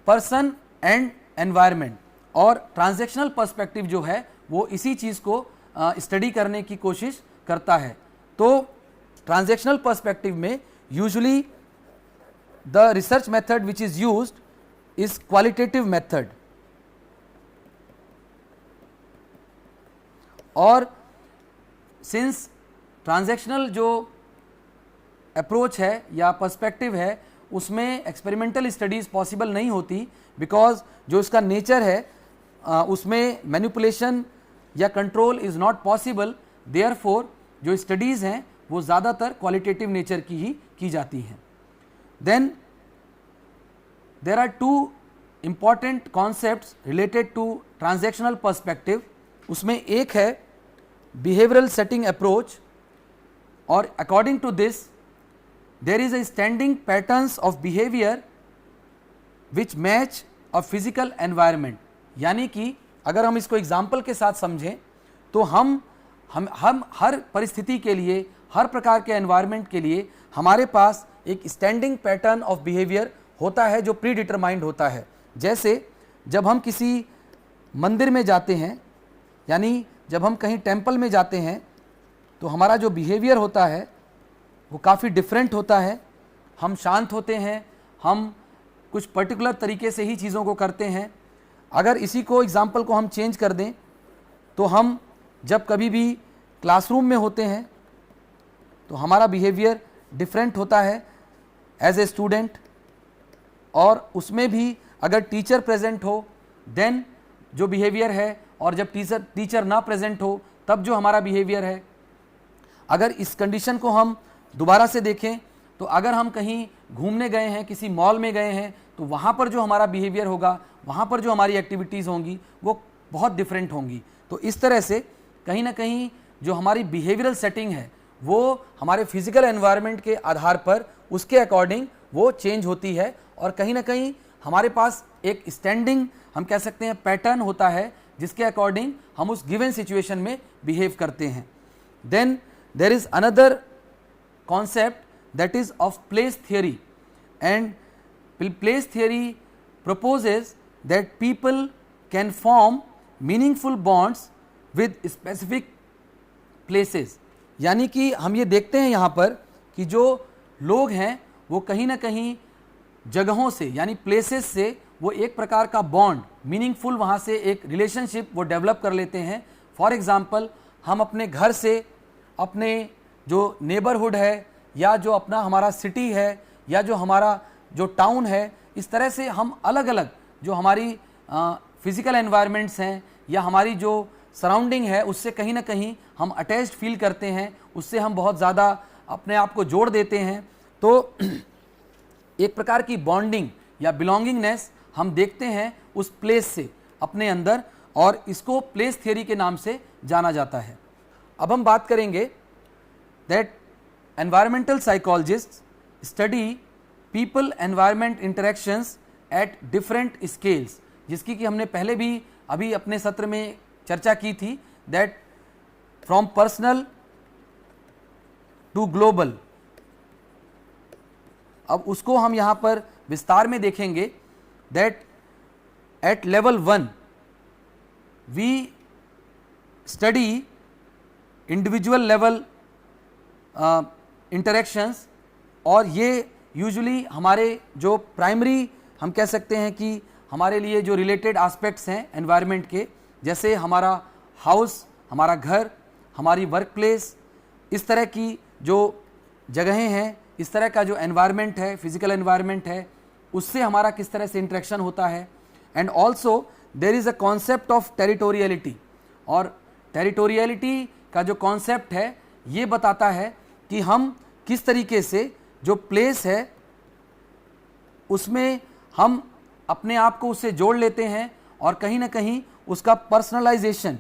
person and environment, और ट्रांजैक्शनल पर्सपेक्टिव जो है वो इसी चीज़ को स्टडी करने की कोशिश करता है। तो ट्रांजैक्शनल पर्सपेक्टिव में usually the research method which is used is qualitative method, और सिंस ट्रांजैक्शनल जो अप्रोच है या पर्सपेक्टिव है उसमें एक्सपेरिमेंटल स्टडीज़ पॉसिबल नहीं होती, बिकॉज जो इसका नेचर है उसमें मैनिपुलेशन या control is not possible. Therefore जो स्टडीज़ हैं वो ज़्यादातर क्वालिटेटिव नेचर की ही की जाती हैं। Then there are two important concepts related to transactional perspective. उसमें एक है behavioral setting approach, और according to this there is a standing patterns of behavior which match a physical environment. यानी कि अगर हम इसको एग्जाम्पल के साथ समझें तो हम हर परिस्थिति के लिए, हर प्रकार के एनवायरनमेंट के लिए हमारे पास एक स्टैंडिंग पैटर्न ऑफ बिहेवियर होता है जो प्री डिटरमाइंड होता है. जैसे जब हम किसी मंदिर में जाते हैं, यानी जब हम कहीं टेम्पल में जाते हैं, तो हमारा जो बिहेवियर होता है वो काफ़ी डिफरेंट होता है. हम शांत होते हैं, हम कुछ पर्टिकुलर तरीके से ही चीज़ों को करते हैं. अगर इसी को एग्जाम्पल को हम चेंज कर दें तो हम जब कभी भी क्लासरूम में होते हैं तो हमारा बिहेवियर डिफरेंट होता है एज ए स्टूडेंट, और उसमें भी अगर टीचर प्रेजेंट हो देन जो बिहेवियर है, और जब टीचर ना प्रेजेंट हो तब जो हमारा बिहेवियर है. अगर इस कंडीशन को हम दोबारा से देखें तो अगर हम कहीं घूमने गए हैं, किसी मॉल में गए हैं, तो वहाँ पर जो हमारा बिहेवियर होगा, वहाँ पर जो हमारी एक्टिविटीज़ होंगी वो बहुत डिफरेंट होंगी. तो इस तरह से कहीं ना कहीं जो हमारी बिहेवियरल सेटिंग है वो हमारे फिजिकल एनवायरनमेंट के आधार पर उसके अकॉर्डिंग वो चेंज होती है, और कहीं ना कहीं हमारे पास एक स्टैंडिंग हम कह सकते हैं पैटर्न होता है जिसके अकॉर्डिंग हम उस गिवन सिचुएशन में बिहेव करते हैं. Then there is another concept that is of place theory, and place theory proposes that people can form meaningful bonds with specific places. यानी कि हम ये देखते हैं यहाँ पर कि जो लोग हैं वो कहीं ना कहीं जगहों से यानी प्लेसेस से वो एक प्रकार का बॉन्ड मीनिंगफुल वहाँ से एक रिलेशनशिप वो डेवलप कर लेते हैं. फॉर एग्ज़ाम्पल हम अपने घर से अपने जो नेबरहुड है, या जो अपना हमारा सिटी है, या जो हमारा जो टाउन है, इस तरह से हम अलग अलग जो हमारी फिज़िकल एनवायरनमेंट्स हैं या हमारी जो सराउंडिंग है उससे कहीं ना कहीं हम अटैच्ड फील करते हैं, उससे हम बहुत ज़्यादा अपने आप को जोड़ देते हैं. तो एक प्रकार की बॉन्डिंग या बिलोंगिंगनेस हम देखते हैं उस प्लेस से अपने अंदर, और इसको प्लेस थियरी के नाम से जाना जाता है. अब हम बात करेंगे that environmental psychologists study people environment interactions at different scales, जिसकी कि हमने पहले भी अभी अपने सत्र में चर्चा की थी, that from personal to global. अब उसको हम यहाँ पर विस्तार में देखेंगे that at level 1 we study individual level interactions, और ये यूजुअली हमारे जो प्राइमरी हम कह सकते हैं कि हमारे लिए जो रिलेटेड एस्पेक्ट्स हैं एनवायरनमेंट के, जैसे हमारा हाउस, हमारा घर, हमारी वर्क प्लेस, इस तरह की जो जगहें हैं, इस तरह का जो एनवायरनमेंट है, फिजिकल एनवायरनमेंट है, उससे हमारा किस तरह से इंटरेक्शन होता है. And also there is a concept of territoriality, और टेरिटोरियलिटी का जो कॉन्सेप्ट है ये बताता है कि हम किस तरीके से जो प्लेस है उसमें हम अपने आप को उससे जोड़ लेते हैं, और कहीं ना कहीं उसका पर्सनलाइजेशन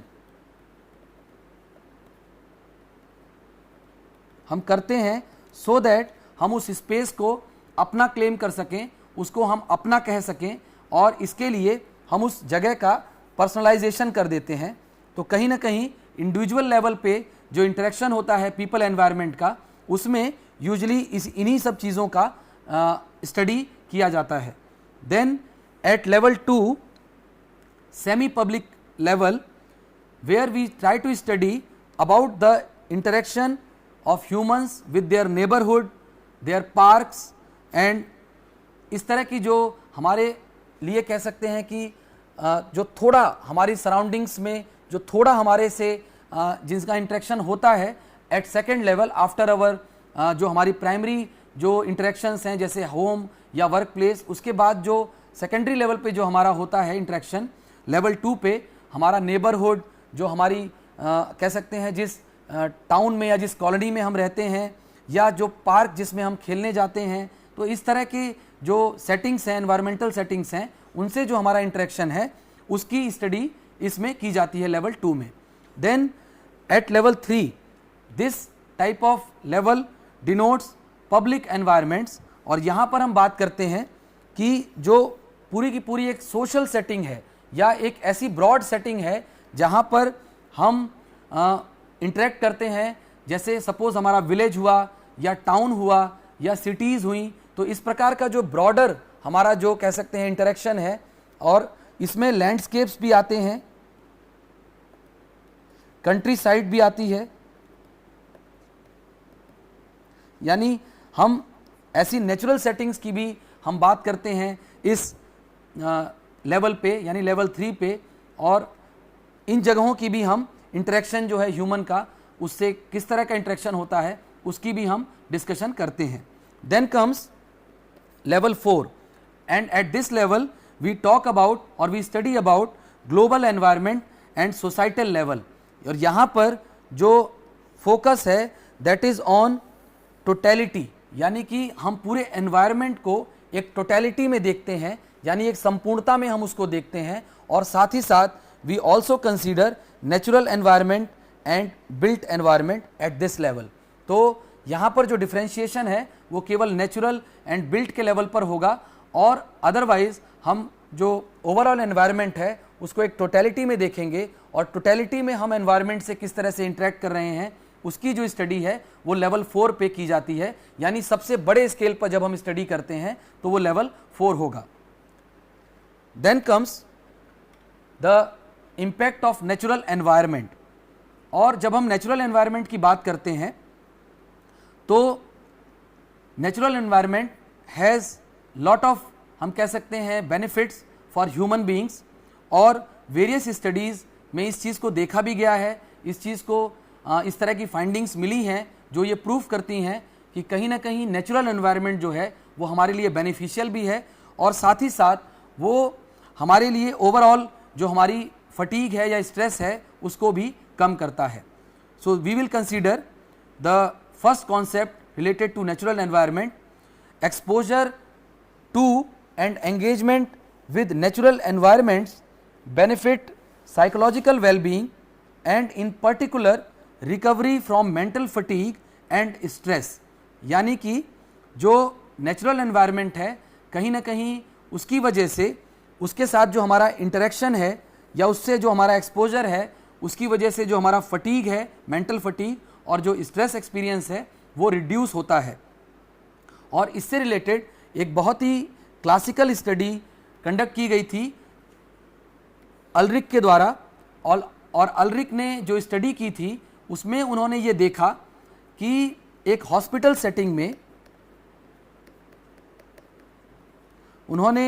हम करते हैं सो दैट हम उस स्पेस को अपना क्लेम कर सकें, उसको हम अपना कह सकें, और इसके लिए हम उस जगह का पर्सनलाइजेशन कर देते हैं. तो कहीं ना कहीं इंडिविजुअल लेवल पे जो इंटरेक्शन होता है पीपल एनवायरनमेंट का, उसमें यूजुअली इन्हीं सब चीज़ों का स्टडी किया जाता है. Then at level 2 semi public level, where we try to study about the interaction of humans with their neighbourhood, their parks, and इस तरह की जो हमारे लिए कह सकते हैं कि जो थोड़ा हमारी सराउंडिंग्स में जो थोड़ा हमारे से जिसका इंटरेक्शन होता है at second level after our जो हमारी प्राइमरी जो इंटरेक्शंस हैं जैसे होम या वर्क प्लेस, उसके बाद जो सेकेंडरी लेवल पे जो हमारा होता है इंटरेक्शन लेवल 2 पे हमारा नेबरहुड, जो हमारी कह सकते हैं जिस टाउन में या जिस कॉलोनी में हम रहते हैं, या जो पार्क जिसमें हम खेलने जाते हैं, तो इस तरह के जो सेटिंग्स हैं, एनवायरमेंटल सेटिंग्स हैं, उनसे जो हमारा इंटरेक्शन है उसकी स्टडी इसमें की जाती है लेवल 2 में। Then at level 3 this type of level denotes public environments, और यहाँ पर हम बात करते हैं कि जो पूरी की पूरी एक सोशल सेटिंग है या एक ऐसी ब्रॉड सेटिंग है जहाँ पर हम इंटरेक्ट करते हैं, जैसे सपोज हमारा विलेज हुआ या टाउन हुआ या सिटीज़ हुई, तो इस प्रकार का जो ब्रॉडर हमारा जो कह सकते हैं इंटरेक्शन है, और इसमें लैंडस्केप्स भी आते हैं, कंट्री साइड भी आती है, यानी हम ऐसी नेचुरल सेटिंग्स की भी हम बात करते हैं इस लेवल पे, यानी लेवल 3 पे, और इन जगहों की भी हम इंटरेक्शन जो है ह्यूमन का, उससे किस तरह का इंटरेक्शन होता है उसकी भी हम डिस्कशन करते हैं। Then comes level 4, and at this level we talk about और we study about global environment and societal level, और यहाँ पर जो फोकस है दैट इज़ ऑन टोटलिटी, यानी कि हम पूरे एनवायरनमेंट को एक टोटलिटी में देखते हैं, यानी एक संपूर्णता में हम उसको देखते हैं, और साथ ही साथ we also consider natural environment and built environment at this level. तो यहाँ पर जो डिफ्रेंशिएशन है वो केवल नेचुरल एंड बिल्ट के लेवल पर होगा, और अदरवाइज हम जो ओवरऑल एनवायरनमेंट है उसको एक टोटलिटी में देखेंगे, और टोटलिटी में हम एनवायरनमेंट से किस तरह से इंटरेक्ट कर रहे हैं उसकी जो स्टडी है वो लेवल 4 पे की जाती है, यानी सबसे बड़े स्केल पर जब हम स्टडी करते हैं तो वो लेवल 4 होगा। Then comes the impact of natural environment, और जब हम नेचुरल एनवायरनमेंट की बात करते हैं तो natural environment has lot of, हम कह सकते हैं, बेनिफिट्स फॉर ह्यूमन बीइंग्स, और वेरियस स्टडीज़ में इस चीज़ को देखा भी गया है, इस चीज़ को इस तरह की फाइंडिंग्स मिली हैं जो ये प्रूफ करती हैं कि कहीं ना कहीं नेचुरल एनवायरनमेंट जो है वो हमारे लिए बेनिफिशियल भी है, और साथ ही साथ वो हमारे लिए ओवरऑल जो हमारी फटीग है या स्ट्रेस है उसको भी कम करता है। So we will consider the first concept related to natural environment, exposure to and engagement with natural environments benefit psychological well-being and in particular recovery from mental fatigue and stress, यानी कि जो natural environment है कहीं ना कहीं उसकी वजह से, उसके साथ जो हमारा इंटरेक्शन है या उससे जो हमारा एक्सपोजर है उसकी वजह से जो हमारा फटीग है, मेंटल फटीग, और जो स्ट्रेस एक्सपीरियंस है वो रिड्यूस होता है। और इससे रिलेटेड एक बहुत ही क्लासिकल स्टडी कंडक्ट की गई थी अल्रिक के द्वारा, और अल्रिक ने जो स्टडी की थी उसमें उन्होंने ये देखा कि एक हॉस्पिटल सेटिंग में उन्होंने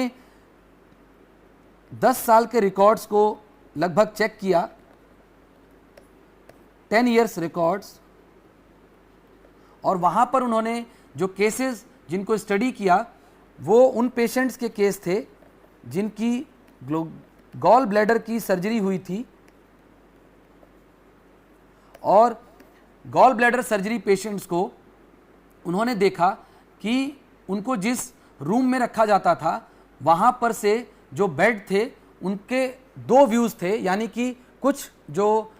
10 साल के रिकॉर्ड्स को लगभग चेक किया, 10 इयर्स रिकॉर्ड्स, और वहाँ पर उन्होंने जो केसेस जिनको स्टडी किया वो उन पेशेंट्स के केस थे जिनकी गॉल ब्लैडर की सर्जरी हुई थी, और गॉल ब्लैडर सर्जरी पेशेंट्स को उन्होंने देखा कि उनको जिस रूम में रखा जाता था वहाँ पर से जो बेड थे उनके 2 व्यूज़ थे, यानी कि कुछ जो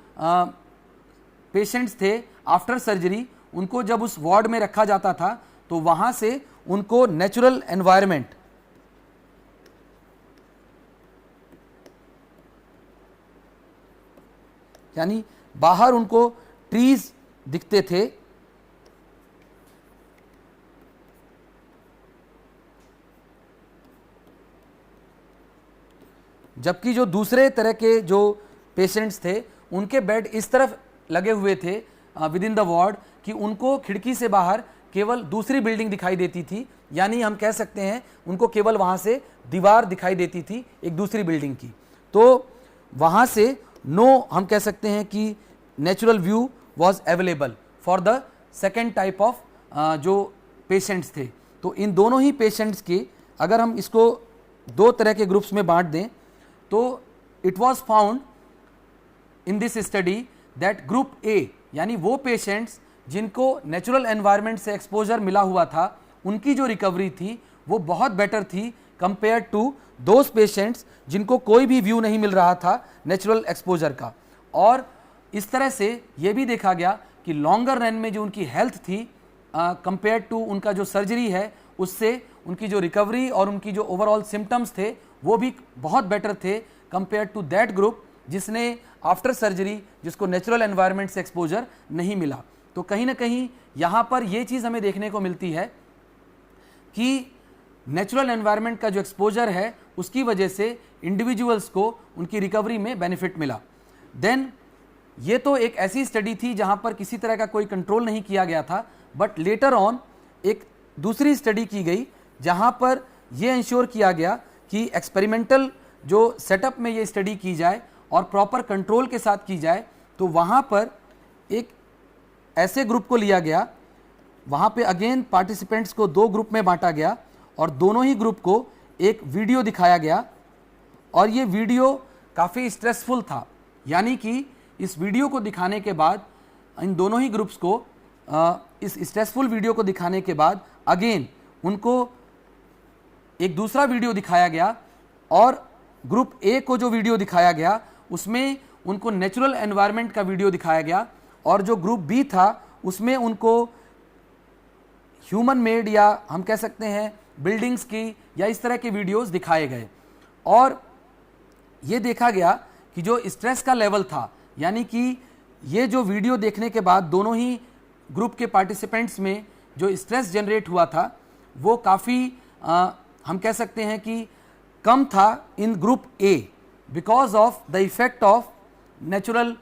पेशेंट्स थे आफ्टर सर्जरी उनको जब उस वार्ड में रखा जाता था तो वहाँ से उनको नेचुरल एनवायरनमेंट, यानी बाहर उनको ट्रीज दिखते थे, जबकि जो दूसरे तरह के जो पेशेंट्स थे उनके बेड इस तरफ लगे हुए थे विद इन द वार्ड कि उनको खिड़की से बाहर केवल दूसरी बिल्डिंग दिखाई देती थी, यानी हम कह सकते हैं उनको केवल वहाँ से दीवार दिखाई देती थी एक दूसरी बिल्डिंग की। तो वहाँ से हम कह सकते हैं कि natural view was available for the second type of जो पेशेंट्स थे। तो इन दोनों ही पेशेंट्स के अगर हम इसको 2 तरह के ग्रुप्स में बांट दें तो it was found in this study that group A, यानी वो पेशेंट्स जिनको नेचुरल एनवायरनमेंट से एक्सपोजर मिला हुआ था उनकी जो रिकवरी थी वो बहुत बेटर थी कंपेयर टू दोज पेशेंट्स जिनको कोई भी व्यू नहीं मिल रहा था नेचुरल एक्सपोजर का। और इस तरह से ये भी देखा गया कि लॉन्गर रन में जो उनकी हेल्थ थी कंपेयर टू उनका जो सर्जरी है उससे उनकी जो रिकवरी और उनकी जो ओवरऑल सिम्टम्स थे वो भी बहुत बेटर थे कंपेयर टू दैट ग्रुप जिसने आफ्टर सर्जरी जिसको नेचुरल एनवायरनमेंट से एक्सपोजर नहीं मिला। तो कहीं ना कहीं यहाँ पर ये चीज़ हमें देखने को मिलती है कि नेचुरल एनवायरनमेंट का जो एक्सपोजर है उसकी वजह से इंडिविजुअल्स को उनकी रिकवरी में बेनिफिट मिला। देन ये तो एक ऐसी स्टडी थी जहाँ पर किसी तरह का कोई कंट्रोल नहीं किया गया था, बट लेटर ऑन एक दूसरी स्टडी की गई जहाँ पर यह इंश्योर किया गया कि एक्सपेरिमेंटल जो सेटअप में ये स्टडी की जाए और प्रॉपर कंट्रोल के साथ की जाए। तो वहाँ पर एक ऐसे ग्रुप को लिया गया, वहाँ पे अगेन पार्टिसिपेंट्स को दो ग्रुप में बांटा गया और दोनों ही ग्रुप को एक वीडियो दिखाया गया और ये वीडियो काफ़ी स्ट्रेसफुल था। यानी कि इस वीडियो को दिखाने के बाद इन दोनों ही ग्रुप्स को इस स्ट्रेसफुल वीडियो को दिखाने के बाद अगेन उनको एक दूसरा वीडियो दिखाया गया और ग्रुप ए को जो वीडियो दिखाया गया उसमें उनको नेचुरल एनवायरनमेंट का वीडियो दिखाया गया और जो ग्रुप बी था उसमें उनको ह्यूमन मेड या हम कह सकते हैं बिल्डिंग्स की या इस तरह के वीडियोस दिखाए गए। और ये देखा गया कि जो स्ट्रेस का लेवल था, यानी कि ये जो वीडियो देखने के बाद दोनों ही ग्रुप के पार्टिसिपेंट्स में जो स्ट्रेस जनरेट हुआ था वो काफ़ी हम कह सकते हैं कि कम था in group A because of the effect of natural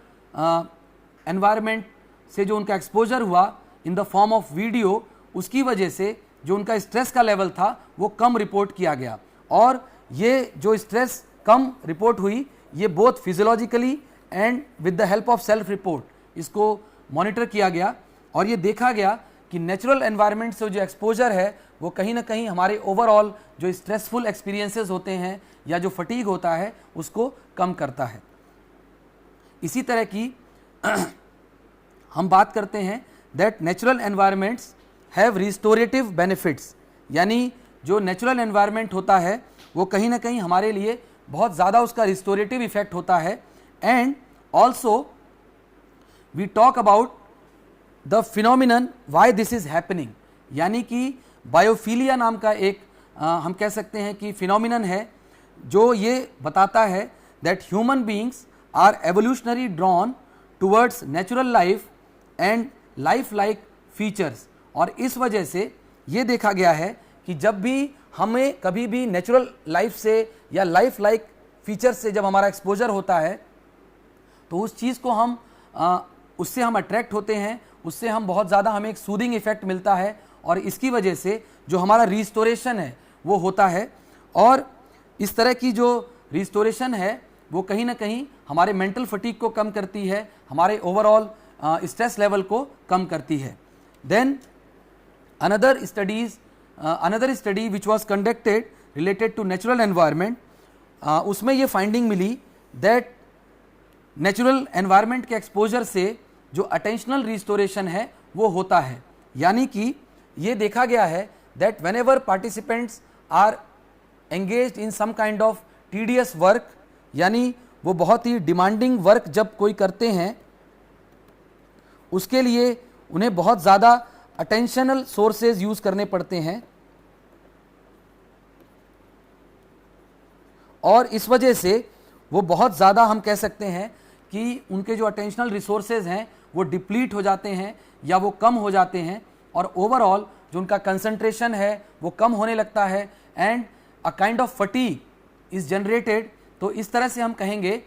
environment से जो उनका एक्सपोजर हुआ in the form of video, उसकी वजह से जो उनका स्ट्रेस का लेवल था वो कम रिपोर्ट किया गया। और ये जो स्ट्रेस कम रिपोर्ट हुई ये both physiologically and with the help of self report इसको मॉनिटर किया गया और ये देखा गया कि नेचुरल एनवायरनमेंट से जो एक्सपोजर है वो कहीं ना कहीं हमारे ओवरऑल जो स्ट्रेसफुल एक्सपीरियंसेस होते हैं या जो फटीग होता है उसको कम करता है। इसी तरह की हम बात करते हैं that natural environments have restorative benefits, यानी जो नेचुरल एनवायरनमेंट होता है वो कहीं ना कहीं हमारे लिए बहुत ज़्यादा उसका रिस्टोरेटिव इफेक्ट होता है। And also we talk about the phenomenon why this is happening, यानी कि बायोफिलिया नाम का एक हम कह सकते हैं कि फिनोमिनन है जो ये बताता है that human beings are evolutionary drawn towards natural life and life like features. और इस वजह से ये देखा गया है कि जब भी हमें कभी भी नेचुरल लाइफ से या लाइफ लाइक फीचर्स से जब हमारा एक्सपोजर होता है तो उस चीज़ को हम उससे हम अट्रैक्ट होते हैं, उससे हम बहुत ज़्यादा हमें एक सूदिंग इफेक्ट मिलता है और इसकी वजह से जो हमारा रिस्टोरेशन है वो होता है। और इस तरह की जो रिस्टोरेशन है वो कहीं ना कहीं हमारे मेंटल फटीग को कम करती है, हमारे ओवरऑल स्ट्रेस लेवल को कम करती है। Then another study which was conducted related to natural environment, उसमें ये फाइंडिंग मिली दैट नेचुरल एनवायरनमेंट के एक्सपोजर से जो अटेंशनल रिस्टोरेशन है वो होता है। यानी कि ये देखा गया है that whenever participants are engaged in some kind of tedious work, यानी वो बहुत ही डिमांडिंग वर्क जब कोई करते हैं उसके लिए उन्हें बहुत ज़्यादा अटेंशनल सोर्सेज यूज करने पड़ते हैं और इस वजह से वो बहुत ज़्यादा हम कह सकते हैं कि उनके जो अटेंशनल रिसोर्सेज हैं वो डिप्लीट हो जाते हैं या वो कम हो जाते हैं और ओवरऑल जो उनका कंसंट्रेशन है वो कम होने लगता है and a kind of fatigue is generated. तो इस तरह से हम कहेंगे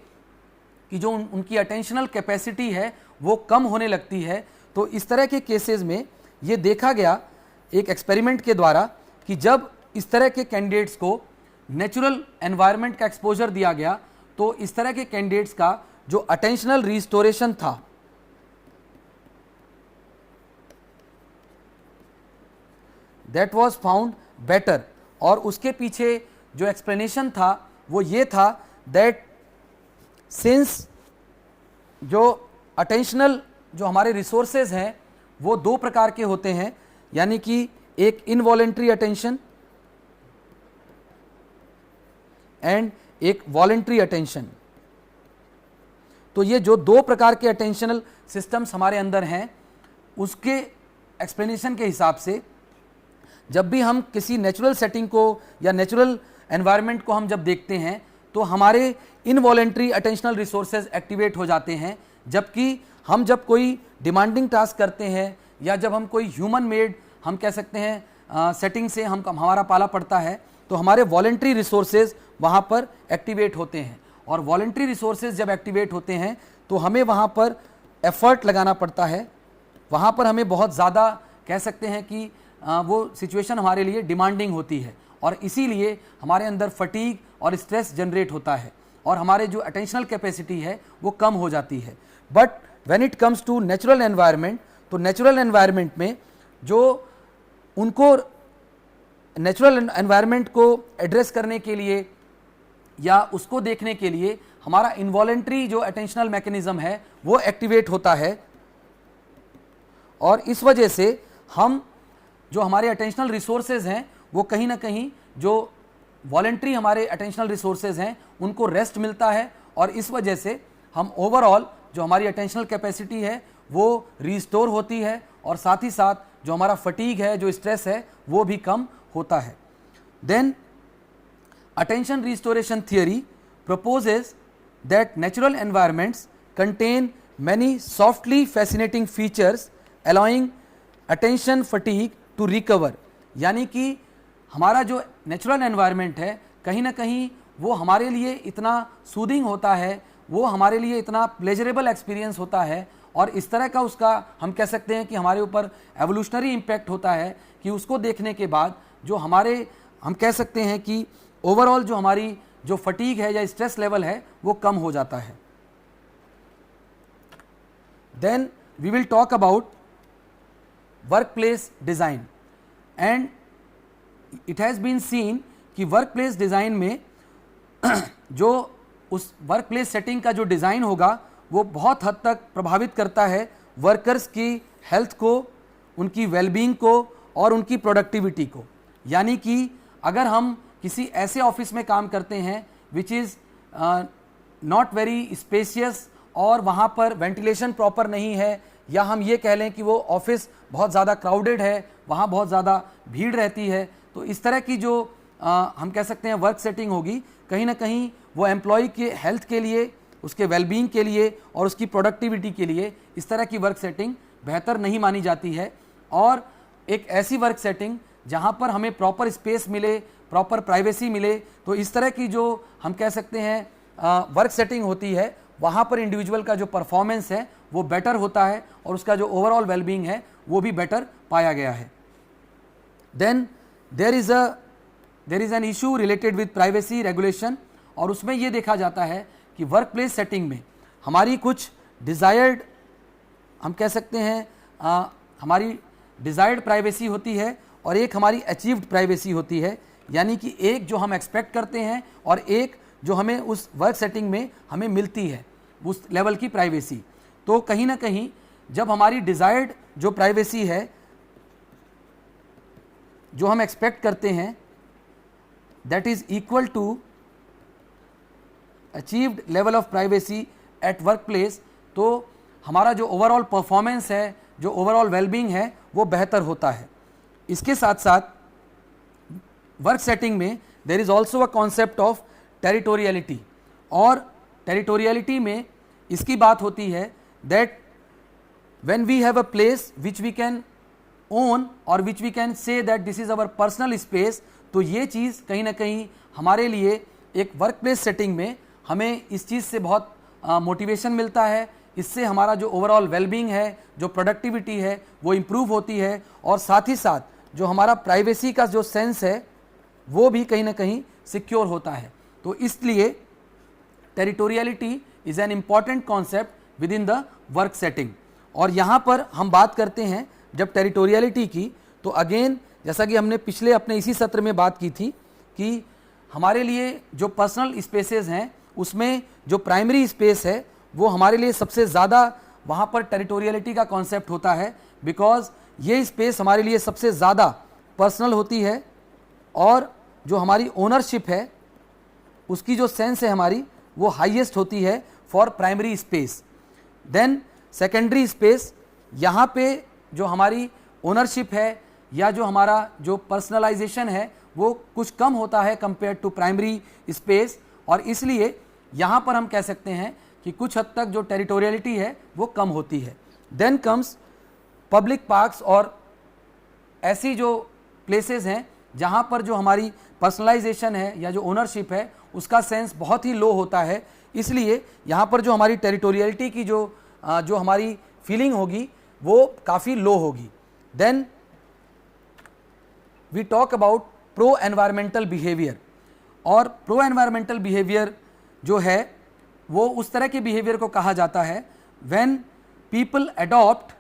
कि जो उनकी अटेंशनल कैपेसिटी है वो कम होने लगती है। तो इस तरह के केसेस में ये देखा गया एक एक्सपेरिमेंट के द्वारा कि जब इस तरह के कैंडिडेट्स को नेचुरल एनवायरनमेंट का एक्सपोजर दिया गया तो इस तरह के कैंडिडेट्स का जो अटेंशनल रिस्टोरेशन था दैट वाज फाउंड बेटर। और उसके पीछे जो एक्सप्लेनेशन था वो ये था दैट सिंस जो अटेंशनल जो हमारे रिसोर्सेज हैं वो दो प्रकार के होते हैं, यानी कि एक इनवॉलेंट्री अटेंशन एंड एक वॉलेंट्री अटेंशन। तो ये जो दो प्रकार के अटेंशनल सिस्टम्स हमारे अंदर हैं, उसके एक्सप्लेनेशन के हिसाब से जब भी हम किसी नेचुरल सेटिंग को या नेचुरल एनवायरनमेंट को हम जब देखते हैं तो हमारे इनवॉलेंट्री अटेंशनल रिसोर्सेज एक्टिवेट हो जाते हैं, जबकि हम जब कोई डिमांडिंग टास्क करते हैं या जब हम कोई ह्यूमन मेड हम कह सकते हैं सेटिंग से हमारा पाला पड़ता है तो हमारे वॉलेंट्री रिसोर्सेज वहाँ पर एक्टिवेट होते हैं। और वॉलेंट्री रिसोर्सेज जब एक्टिवेट होते हैं तो हमें वहाँ पर एफर्ट लगाना पड़ता है, वहाँ पर हमें बहुत ज़्यादा कह सकते हैं कि वो सिचुएशन हमारे लिए डिमांडिंग होती है और इसीलिए हमारे अंदर फटीग और स्ट्रेस जनरेट होता है और हमारे जो अटेंशनल कैपेसिटी है वो कम हो जाती है। But when it comes to natural environment, तो नेचुरल एनवायरनमेंट में जो उनको नेचुरल एनवायरनमेंट को एड्रेस करने के लिए या उसको देखने के लिए हमारा इनवॉलेंट्री जो अटेंशनल मैकेनिज्म है वो एक्टिवेट होता है और इस वजह से हम जो हमारे अटेंशनल रिसोर्सेज हैं वो कहीं ना कहीं जो वॉलेंट्री हमारे अटेंशनल रिसोर्सेज हैं उनको रेस्ट मिलता है और इस वजह से हम ओवरऑल जो हमारी अटेंशनल कैपेसिटी है वो रिस्टोर होती है और साथ ही साथ जो हमारा फटीग है, जो स्ट्रेस है, वो भी कम होता है। Then attention restoration theory proposes that natural environments contain many softly fascinating features allowing attention fatigue to recover। यानी कि हमारा जो नेचुरल एनवायरनमेंट है कहीं ना कहीं वो हमारे लिए इतना सूदिंग होता है, वो हमारे लिए इतना प्लेजरेबल एक्सपीरियंस होता है और इस तरह का उसका हम कह सकते हैं कि हमारे ऊपर एवोल्यूशनरी इम्पैक्ट होता है कि उसको देखने के बाद जो हमारे हम कह सकते हैं कि ओवरऑल जो हमारी जो फटीग है या स्ट्रेस लेवल है वो कम हो जाता है। Then we will talk about work place design and it has been seen कि वर्क प्लेस डिज़ाइन में जो उस वर्क प्लेस सेटिंग का जो डिज़ाइन होगा वो बहुत हद तक प्रभावित करता है वर्कर्स की हेल्थ को, उनकी वेलबींग को और उनकी प्रोडक्टिविटी को। यानी कि अगर हम किसी ऐसे ऑफिस में काम करते हैं which is not very spacious और वहाँ पर वेंटिलेशन प्रॉपर नहीं है या हम ये कह लें कि वो ऑफिस बहुत ज़्यादा क्राउडेड है, वहाँ बहुत ज़्यादा भीड़ रहती है, तो इस तरह की जो हम कह सकते हैं वर्क सेटिंग होगी कहीं ना कहीं वो एम्प्लॉय के हेल्थ के लिए, उसके वेलबींग के लिए और उसकी प्रोडक्टिविटी के लिए इस तरह की वर्क सेटिंग बेहतर नहीं मानी जाती है। और एक ऐसी वर्क सेटिंग जहाँ पर हमें प्रॉपर स्पेस मिले, प्रॉपर प्राइवेसी मिले, तो इस तरह की जो हम कह सकते हैं वर्क सेटिंग होती है वहाँ पर इंडिविजुअल का जो परफॉर्मेंस है वो बेटर होता है और उसका जो ओवरऑल वेलबींग है वो भी बेटर पाया गया है। Then there is an issue related with privacy regulation और उसमें ये देखा जाता है कि वर्क प्लेस सेटिंग में हमारी कुछ डिज़ायर्ड हम कह सकते हैं हमारी डिज़ायर्ड प्राइवेसी होती है और एक हमारी अचीव्ड प्राइवेसी होती है। यानी कि एक जो हम एक्सपेक्ट करते हैं और एक जो हमें उस वर्क सेटिंग में हमें मिलती है उस लेवल की प्राइवेसी। तो कहीं ना कहीं जब हमारी डिज़ायर्ड जो प्राइवेसी है, जो हम एक्सपेक्ट करते हैं, that is equal to achieved level of privacy at work place, तो हमारा जो ओवरऑल परफॉर्मेंस है, जो ओवरऑल वेलबींग है वो बेहतर होता है। इसके साथ साथ वर्क सेटिंग में there is also a concept of territoriality और टेरिटोरियलिटी में इसकी बात होती है that when we have a place which we can own और which we can say that this is our personal space, तो ये चीज़ कहीं ना कहीं हमारे लिए एक वर्क प्लेस सेटिंग में हमें इस चीज़ से बहुत मोटिवेशन मिलता है। इससे हमारा जो ओवरऑल वेलबींग है, जो प्रोडक्टिविटी है वो इम्प्रूव होती है और साथ ही साथ जो हमारा प्राइवेसी का जो सेंस है वो भी कहीं ना कहीं सिक्योर होता है। तो इसलिए territoriality is an important concept with in the work setting. और यहाँ पर हम बात करते हैं जब टेरिटोरियलिटी की, तो अगेन जैसा कि हमने पिछले अपने इसी सत्र में बात की थी कि हमारे लिए जो पर्सनल स्पेसेस हैं उसमें जो प्राइमरी स्पेस है वो हमारे लिए सबसे ज़्यादा वहाँ पर टेरिटोरियलिटी का कॉन्सेप्ट होता है, बिकॉज ये स्पेस हमारे लिए सबसे ज़्यादा पर्सनल होती है और जो हमारी ओनरशिप है उसकी जो सेंस है हमारी वो हाईएस्ट होती है for primary space. Then secondary space, यहाँ पे जो हमारी ओनरशिप है या जो हमारा जो पर्सनलाइजेशन है वो कुछ कम होता है कंपेयर टू प्राइमरी स्पेस, और इसलिए यहाँ पर हम कह सकते हैं कि कुछ हद तक जो टेरिटोरियलिटी है वो कम होती है। देन कम्स पब्लिक पार्क्स, और ऐसी जो प्लेसेस हैं जहाँ पर जो हमारी पर्सनलाइजेशन है या जो ओनरशिप है उसका सेंस बहुत ही लो होता है, इसलिए यहाँ पर जो हमारी टेरिटोरियलिटी की जो हमारी फीलिंग होगी वो काफ़ी लो होगी। Then we talk about pro environmental behaviour, और प्रो एनवायरमेंटल बिहेवियर जो है वो उस तरह के बिहेवियर को कहा जाता है when people adopt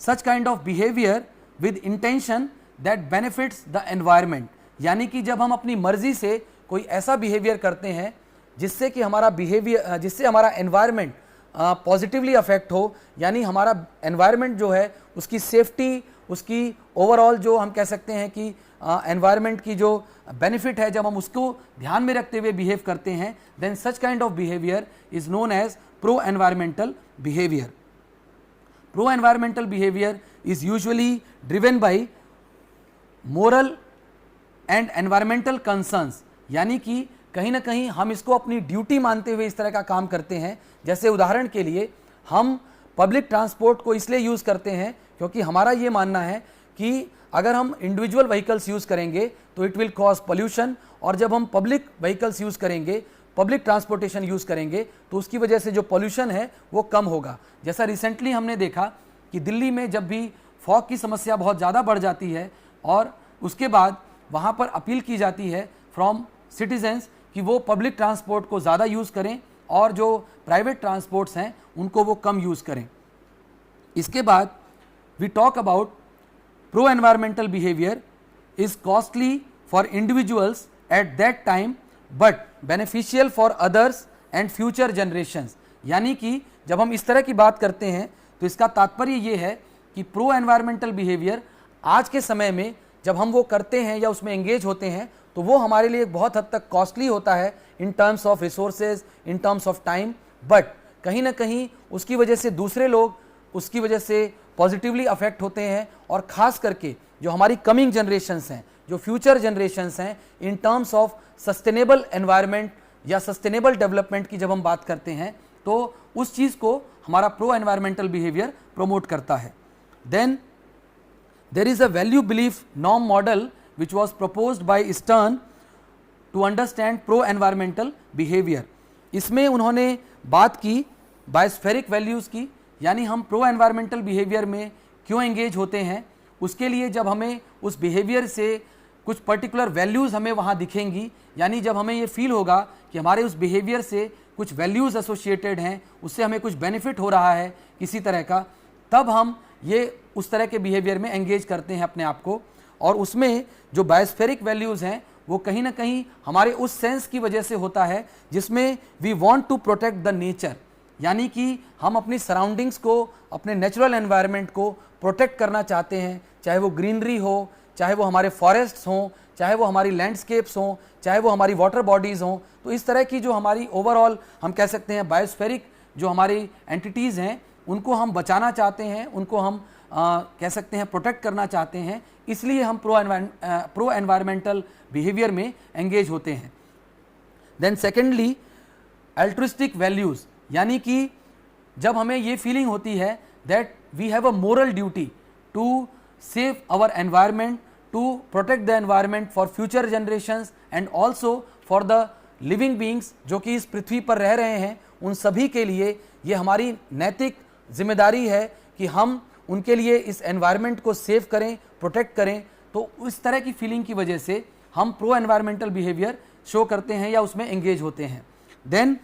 such kind of behaviour with intention that benefits the environment, यानी कि जब हम अपनी मर्जी से कोई ऐसा बिहेवियर करते हैं जिससे कि हमारा बिहेवियर, जिससे हमारा एनवायरनमेंट पॉजिटिवली अफेक्ट हो, यानी हमारा एनवायरनमेंट जो है उसकी सेफ्टी, उसकी ओवरऑल जो हम कह सकते हैं कि एनवायरनमेंट की जो बेनिफिट है, जब हम उसको ध्यान में रखते हुए बिहेव करते हैं, then such kind of behaviour is known as pro environmental behaviour. Pro environmental behaviour is usually driven by moral and environmental concerns, यानी कि कहीं ना कहीं हम इसको अपनी ड्यूटी मानते हुए इस तरह का काम करते हैं। जैसे उदाहरण के लिए हम पब्लिक ट्रांसपोर्ट को इसलिए यूज़ करते हैं क्योंकि हमारा ये मानना है कि अगर हम इंडिविजुअल व्हीकल्स यूज़ करेंगे तो इट विल कॉज पोल्यूशन, और जब हम पब्लिक व्हीकल्स यूज़ करेंगे, पब्लिक ट्रांसपोर्टेशन यूज़ करेंगे तो उसकी वजह से जो पोल्यूशन है वो कम होगा। जैसा रिसेंटली हमने देखा कि दिल्ली में जब भी फॉग की समस्या बहुत ज़्यादा बढ़ जाती है और उसके बाद वहाँ पर अपील की जाती है फ्रॉम सिटीजन्स कि वो पब्लिक ट्रांसपोर्ट को ज़्यादा यूज़ करें और जो प्राइवेट ट्रांसपोर्ट्स हैं उनको वो कम यूज़ करें। इसके बाद we talk about pro environmental behaviour is costly for individuals at that time but beneficial for others and future generations, यानी कि जब हम इस तरह की बात करते हैं तो इसका तात्पर्य ये है कि प्रो एनवायरमेंटल बिहेवियर आज के समय में जब हम वो करते हैं या उसमें एंगेज होते हैं तो वो हमारे लिए बहुत हद तक कॉस्टली होता है in terms of resources, in terms of time, but कहीं ना कहीं उसकी वजह से दूसरे लोग उसकी वजह से पॉजिटिवली अफेक्ट होते हैं, और ख़ास करके जो हमारी कमिंग जनरेशन्स हैं, जो फ्यूचर जनरेशन्स हैं, in terms of sustainable environment या सस्टेनेबल डेवलपमेंट की जब हम बात करते हैं तो उस चीज़ को हमारा प्रो एनवायरमेंटल बिहेवियर प्रमोट करता है। Then there is a value belief norm model which was proposed by Stern to understand pro environmental behavior। इसमें उन्होंने बात की बायोस्फेरिक वैल्यूज़ की, यानी हम प्रो एनवायरमेंटल बिहेवियर में क्यों एंगेज होते हैं, उसके लिए जब हमें उस बिहेवियर से कुछ पर्टिकुलर वैल्यूज़ हमें वहाँ दिखेंगी, यानी जब हमें ये फील होगा कि हमारे उस बिहेवियर से कुछ वैल्यूज़ एसोसिएटेड हैं, उससे हमें कुछ बेनिफिट हो रहा है किसी तरह का, तब हम ये उस तरह के बिहेवियर में एंगेज करते हैं अपने आप को। और उसमें जो बायोस्फेरिक वैल्यूज़ हैं वो कहीं ना कहीं हमारे उस सेंस की वजह से होता है जिसमें we want to protect the nature, यानी कि हम अपनी सराउंडिंग्स को, अपने नेचुरल एनवायरनमेंट को प्रोटेक्ट करना चाहते हैं, चाहे वो ग्रीनरी हो, चाहे वो हमारे फॉरेस्ट्स हों, चाहे वो हमारी लैंडस्केप्स हों, चाहे वो हमारी वाटर बॉडीज़ हों। तो इस तरह की जो हमारी ओवरऑल हम कह सकते हैं बायोस्फेरिक जो हमारी एंटिटीज़ हैं उनको हम बचाना चाहते हैं, उनको हम कह सकते हैं प्रोटेक्ट करना चाहते हैं, इसलिए हम प्रो एनवायरमेंटल बिहेवियर में एंगेज होते हैं। देन सेकेंडली अल्ट्रुइस्टिक वैल्यूज़, यानी कि जब हमें ये फीलिंग होती है that we have a moral duty to save our environment, to protect the environment for future generations and also for the living beings जो कि इस पृथ्वी पर रह रहे हैं, उन सभी के लिए ये हमारी नैतिक जिम्मेदारी है कि हम उनके लिए इस एनवायरनमेंट को सेव करें, प्रोटेक्ट करें। तो इस तरह की फीलिंग की वजह से हम प्रो एनवायरमेंटल बिहेवियर शो करते हैं या उसमें एंगेज होते हैं। देन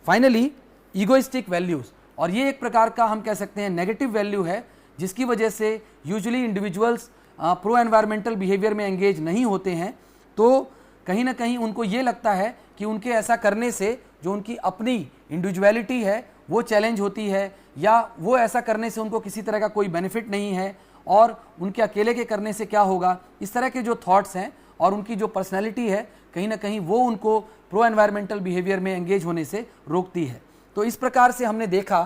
फाइनली ईगोइस्टिक वैल्यूज़, और ये एक प्रकार का हम कह सकते हैं नेगेटिव वैल्यू है जिसकी वजह से usually individuals pro environmental behaviour में एंगेज नहीं होते हैं। तो कहीं ना कहीं उनको ये लगता है कि उनके ऐसा करने से जो उनकी अपनी इंडिविजुअलिटी है वो चैलेंज होती है, या वो ऐसा करने से उनको किसी तरह का कोई बेनिफिट नहीं है, और उनके अकेले के करने से क्या होगा, इस तरह के जो थॉट्स हैं और उनकी जो पर्सनैलिटी है कहीं ना कहीं वो उनको प्रो एनवायरमेंटल बिहेवियर में एंगेज होने से रोकती है। तो इस प्रकार से हमने देखा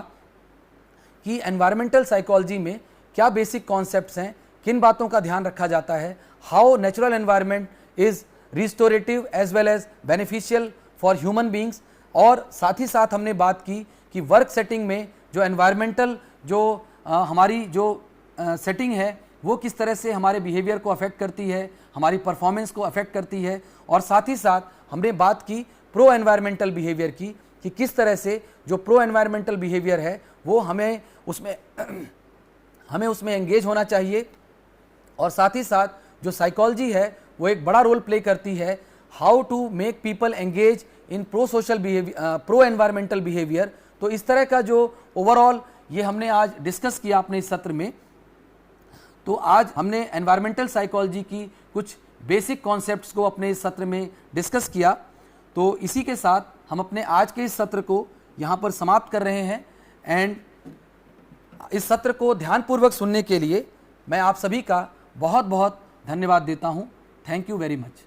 कि एनवायरमेंटल साइकोलॉजी में क्या बेसिक कॉन्सेप्ट्स हैं, किन बातों का ध्यान रखा जाता है, how natural environment is restorative as well as beneficial for human beings, और साथ ही साथ हमने बात की कि वर्क सेटिंग में जो एनवायरमेंटल जो हमारी जो सेटिंग है वो किस तरह से हमारे बिहेवियर को अफेक्ट करती है, हमारी परफॉर्मेंस को अफेक्ट करती है, और साथ ही साथ हमने बात की प्रो एनवायरमेंटल बिहेवियर की कि किस तरह से जो प्रो एनवायरमेंटल बिहेवियर है वो हमें उसमें एंगेज होना चाहिए, और साथ ही साथ जो साइकोलॉजी है वो एक बड़ा रोल प्ले करती है how to make people engage in pro social behaviour, pro environmental behaviour. तो इस तरह का जो ओवरऑल ये हमने आज डिस्कस किया अपने इस सत्र में। तो आज हमने एनवायरमेंटल साइकोलॉजी की कुछ बेसिक कॉन्सेप्ट्स को अपने इस सत्र में डिस्कस किया। तो इसी के साथ हम अपने आज के इस सत्र को यहाँ पर समाप्त कर रहे हैं, एंड इस सत्र को ध्यानपूर्वक सुनने के लिए मैं आप सभी का बहुत बहुत धन्यवाद देता हूँ। Thank you very much.